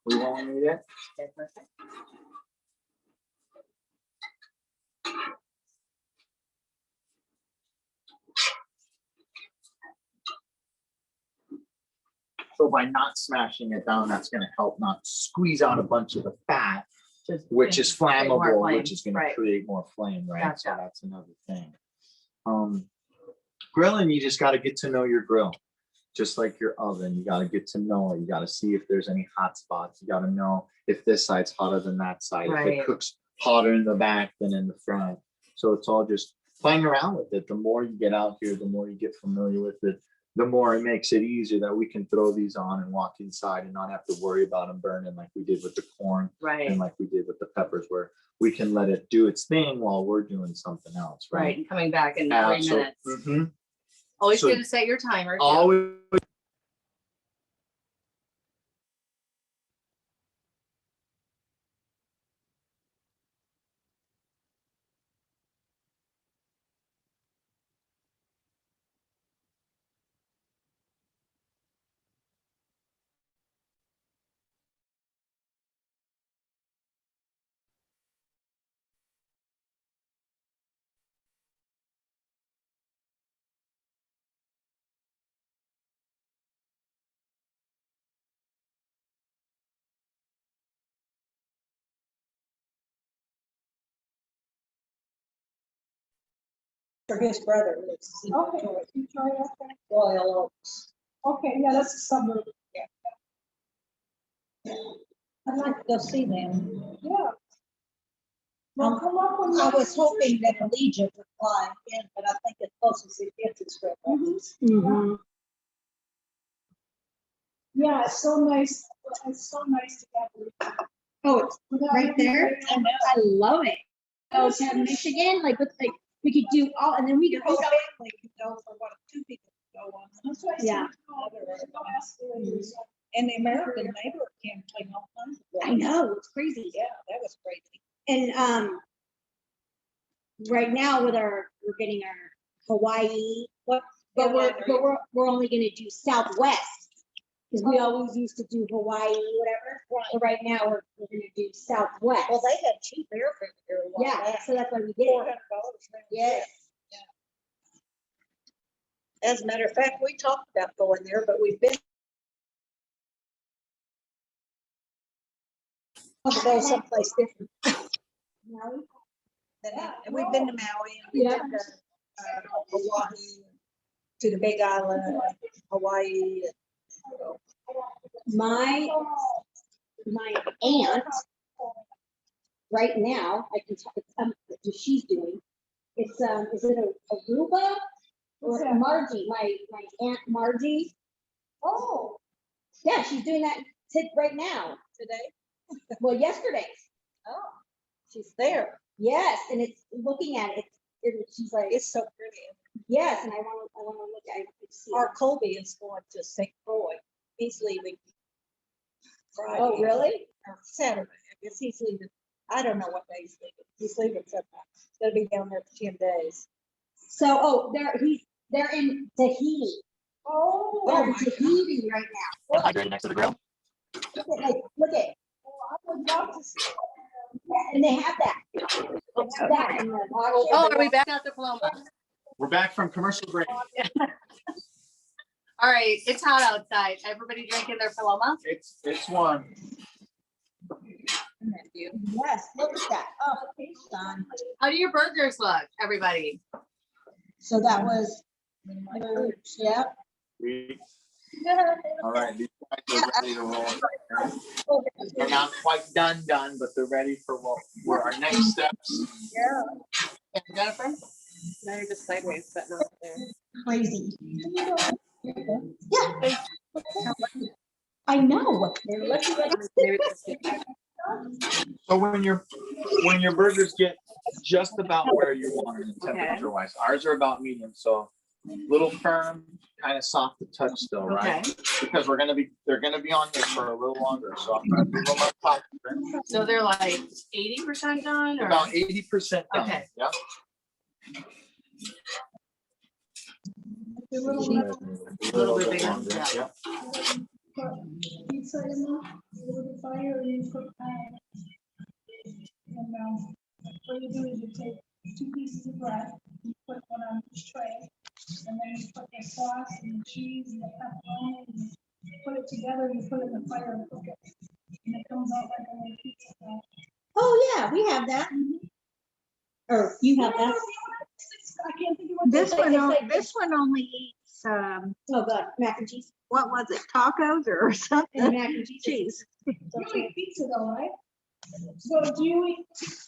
We won't need it. Okay, perfect. So by not smashing it down, that's going to help not squeeze out a bunch of the fat, Just which is create more flammable, flame. which is going to Right. create more flame, right? So Gotcha. that's another thing. Grilling, you just got to get to know your grill. Just like your oven, you got to get to know it. You got to see if there's any hot spots. You got to know if this side's hotter than that side. If Right. it cooks hotter in the back than in the front. So it's all just playing around with it. The more you get out here, the more you get familiar with it, the more it makes it easier that we can throw these on and walk inside and not have to worry about them burning like we did with the corn Right. and like we did with the peppers, where we can let it do its thing while we're doing something else. Right. Right. And coming back in 3 Absolutely. minutes. Mhm. Always So- good to set your timer. too. Always. For his brother lives. Okay. Royal Oaks. Okay, yeah, that's a suburb. Yeah. I'd like to go see them. Yeah. I was hoping that Allegiant would fly in, but I think it's closest it gets is Red Rockies. Yeah, it's so nice. It's so nice to get. Oh, it's right there. I love it. Oh, to Michigan, like with like we could do all, and then we could Your whole also. family could go for what, 2 people could go on. That's why I Yeah. And the American neighbor campaign all kinds of. I know, it's crazy. Yeah, that was crazy. And right now with we're getting our Hawaii, but we're only gonna do Southwest. Because we always used to do Hawaii, whatever. But right now we're gonna do Southwest. Well, they had cheap airfare here a while Yeah, back. so that's why we did $400. it. Yes. As a matter of fact, we talked about going there, but we've been. To go someplace different. Maui? And we've been to Maui and we've been to Hawaii, to the Big Island, Hawaii. My aunt, right now, I can tell, what she's doing. It's, is it a Aruba or Margie? My aunt Margie. Oh, Yeah, she's doing that right now. today? Well, yesterday. Oh, she's there. Yes, and it's looking at it. She's like, It's so pretty. yes, and I want to look at it. our Colby is going to St. Croix. He's leaving Friday. Oh, really? Or Saturday. I guess he's leaving. I don't know what day he's leaving. He's leaving sometime. He's gonna be down there for 10 days. So, oh, they're in Tahiti. Oh. They're in Tahiti right now. Hydrated next to the grill. Look at, I would love to see. and they have that. They have that in the Oh, are we back at the Paloma? We're back from commercial break. All right, it's hot outside. Everybody drinking their Paloma? It's warm. Yes, look at that. Oh, he's done. How do your burgers look, everybody? So that was, yep. All right, these guys are ready to roll. They're not quite done, but they're ready for what were our next steps. Yeah. Jennifer? Now you're just sideways, but not there. crazy. Yeah. I know. They're looking like. Maybe it's just- So when your burgers get just about where you want them temperature wise, ours are about medium, so little firm, kind of soft to touch still, right? Because they're gonna be on here for a little longer, so I'm gonna move them up top. So they're like 80% done or? About 80% done. Okay. Yeah. A little bit bigger, longer, yeah. Pizza in the fire and you cook and what you do is you take 2 pieces of bread, you put one on each tray, and then you put the sauce and the cheese and the pepperoni, and you put it together, and you put it in the fire and cook it. And it comes out like a little pizza pie. Oh, yeah, we have that. Or you have that. I can't think of what. This It's like- one, it's like- this one only eats, Oh, God, mac and cheese. what was it, tacos or And something? mac and cheese. Cheese. You eat pizza though, right? So do you eat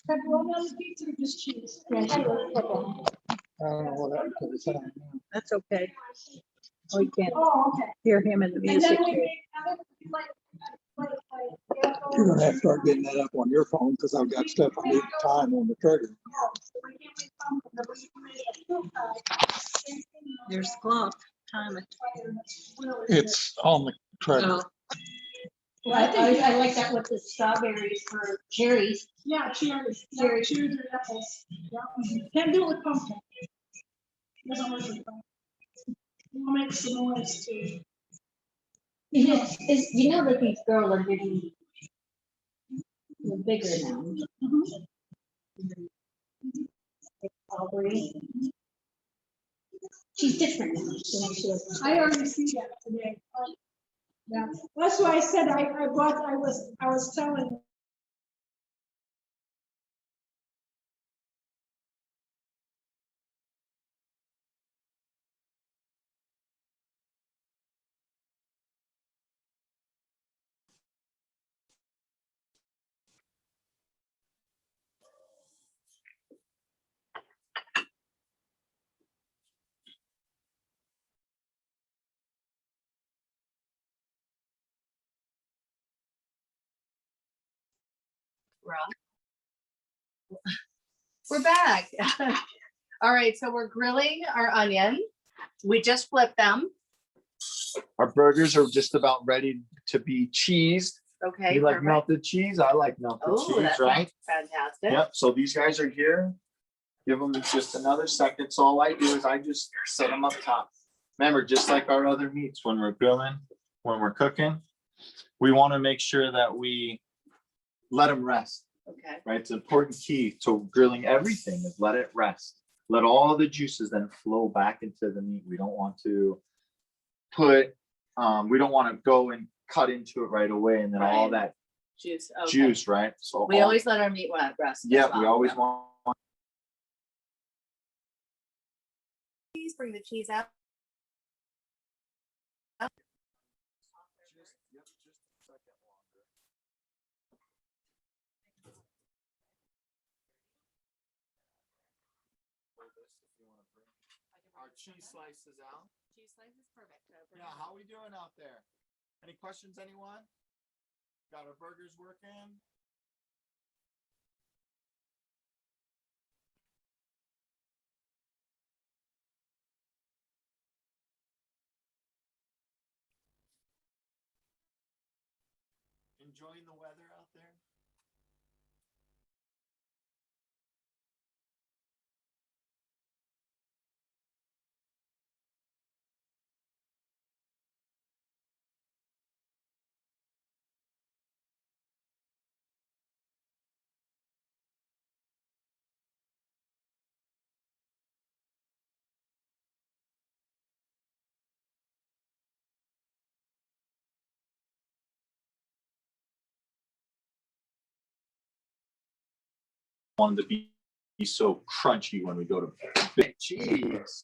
pepperoni on the pizza or just cheese? Yeah, she was purple. I don't know what happened to the sound. That's okay. Oh, you can't Oh, okay. hear him in the And music then we too. make, You're gonna have to start getting that up on your phone, because I've got stuff I need time on the trigger. There's clock, time it. It's on the trigger. Well, I like that with the strawberries for cherries. Yeah, cherries, cherries or apples. Yeah. Can't do it with pumpkin. Doesn't work with pumpkin. We'll make some noise too. You know that these girls are getting bigger now. Aubrey. She's different now. She was. I already see that today. Yeah, that's why I said I was telling. We're back. All right, so we're grilling our onion. We just flipped them. Our burgers are just about ready to be cheesed. Okay. You like perfect. melted cheese? I like melted Oh, cheese, that right? sounds fantastic. Yep, so these guys are here. Give them just another second. So all I do is I just set them up top. Remember, just like our other meats, when we're grilling, when we're cooking, we want to make sure that we let them rest, Okay. right? It's an important key to grilling everything is let it rest. Let all the juices then flow back into the meat. We don't want to we don't want to go and cut into it right away and then all that Juice. Okay. juice, right? So We always let our meat rest. as yeah, we well. always Yep. want. Please bring the cheese out. Our cheese slices out. Cheese slice is perfect. Yeah, how we doing out there? Any questions, anyone? Got our burgers working? enjoying the weather out there? Wanted to be so crunchy when we go to big cheese.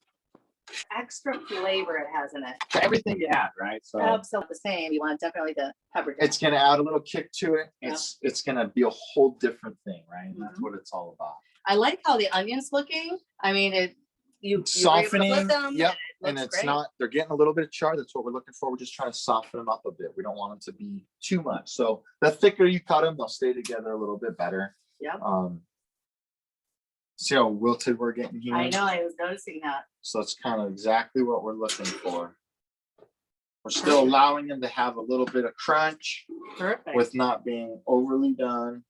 Extra flavor it has in it. Everything you add, right? So Absolutely the same. You want definitely the pepper. it's gonna add a little kick to it. It's gonna be a whole different thing, right? And that's what it's all about. I like how the onion's looking. I mean, you were able to Softening, flip them, yep. and And it looks it's great. not, they're getting a little bit of char. That's what we're looking for. We're just trying to soften them up a bit. We don't want them to be too much. So the thicker you cut them, they'll stay together a little bit better. Yep. See how wilted we're getting here? I know, I was noticing that. So that's kind of exactly what we're looking for. We're still allowing them to have a little bit of crunch Perfect. with not being overly done.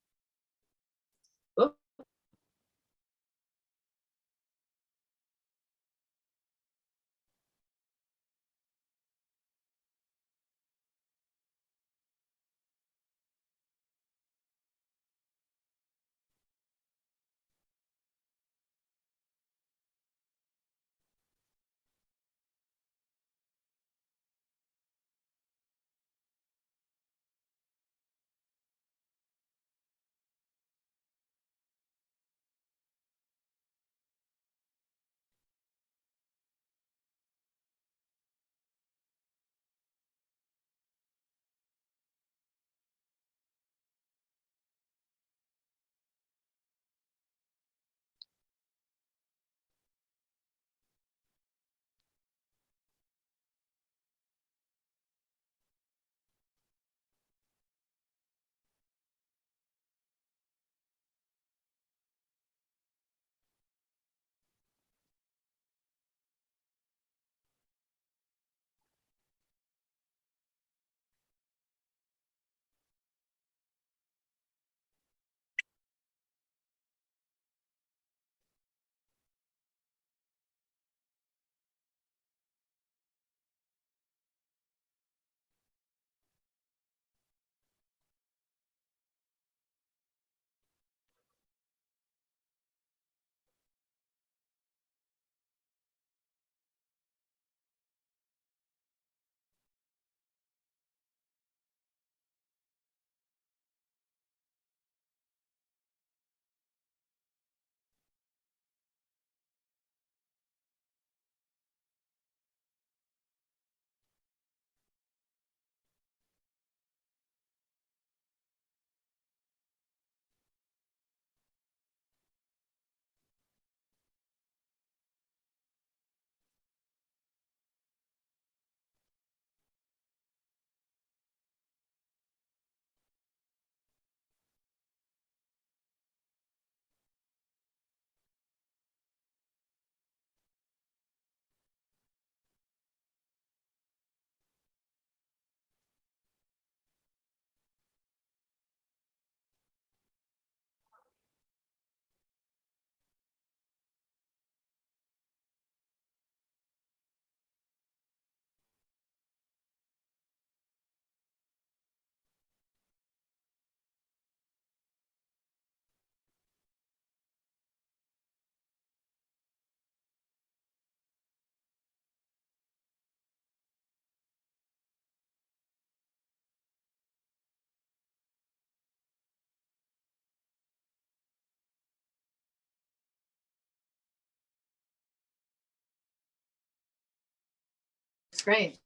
It's great.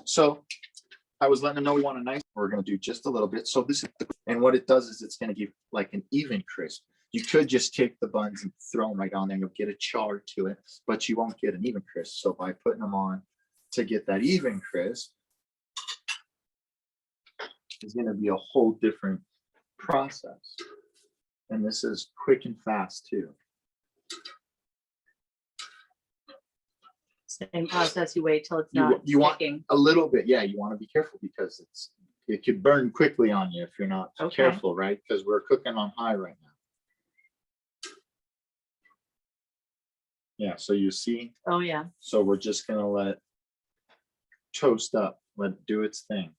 So I was letting them know we want a nice, we're gonna do just a little bit. So this is, and what it does is it's gonna give like an even crisp. You could just take the buns and throw them right on there and you'll get a char to it, but you won't get an even crisp. So by putting them on to get that even crisp is gonna be a whole different process. And this is quick and fast too. Same process, you wait till it's You- not you want- sticking. A little bit, yeah, you want to be careful because it could burn quickly on you if you're not Okay. careful, right? Because we're cooking on high right now. Yeah, so you see, Oh, yeah. so we're just gonna let it toast up, let it do its thing.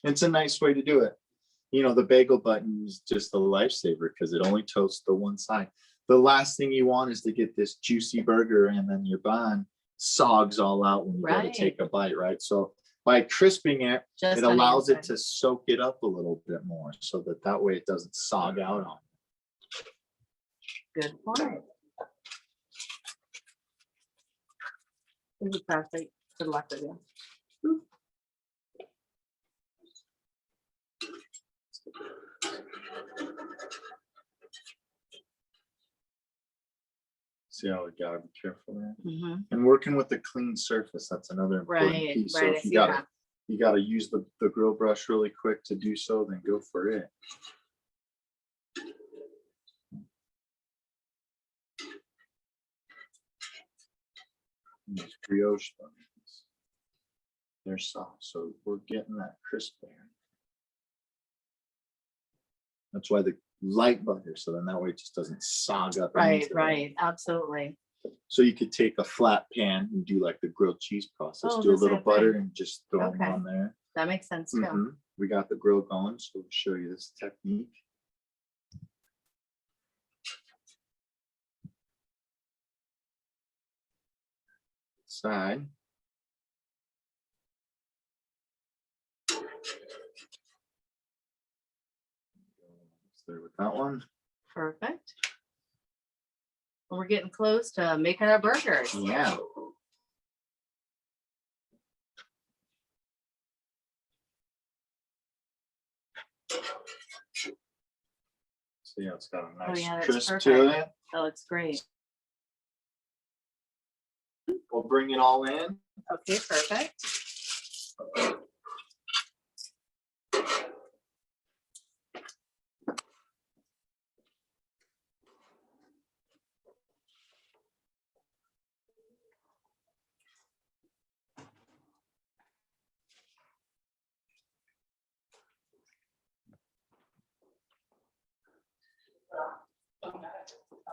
It's a nice way to do it. You know, the bagel button is just a lifesaver because it only toasts the one side. The last thing you want is to get this juicy burger and then your bun sogs all out when you go to Right. take a bite, right? So by crisping it, Just it on the allows it inside. to soak it up a little bit more so that way it doesn't sog out on you. Good point. This is perfect. Good luck with you. See how we gotta be careful there? Mhm. And working with a clean surface, that's another important Right, piece. So right, I if you see gotta, that. you gotta use the grill brush really quick to do so, then go for it. And these brioche buns, they're soft, so we're getting that crisp there. That's why the light butter, so then that way it just doesn't sog up. Right, into it. right, absolutely. So you could take a flat pan and do like the grilled cheese process, Oh, do a the little same butter thing. and just throw them Okay. on there. That makes sense too. Mhm. We got the grill going, so we'll show you this technique. Side. There with that one. Perfect. And we're getting close to making our burgers. Yeah. See how it's got a Oh, nice yeah, that's crisp perfect. to it. That looks great. We'll bring it all in. Okay, perfect.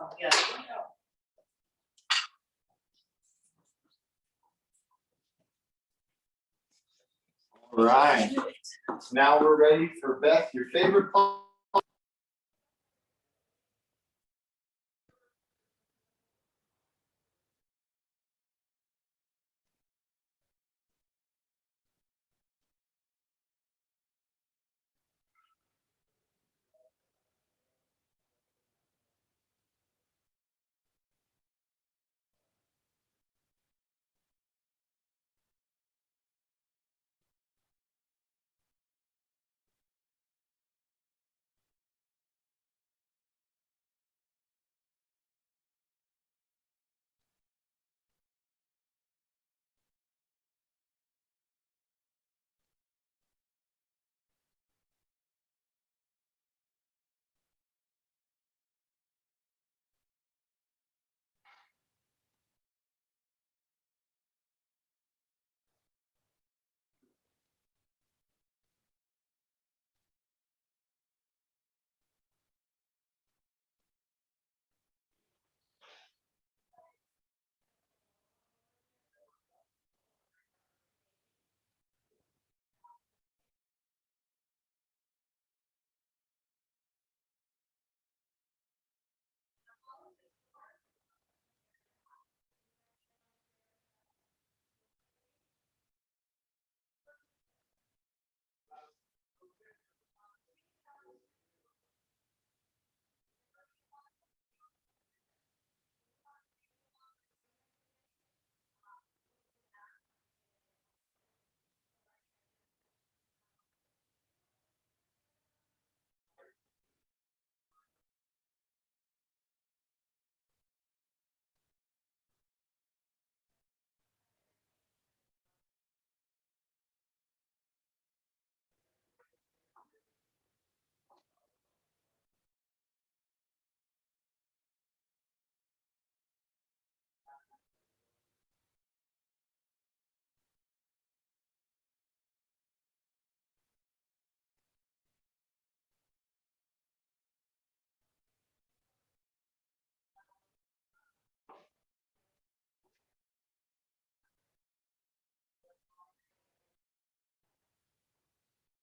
Oh, yeah. All right. Now we're ready for Beth, your favorite part.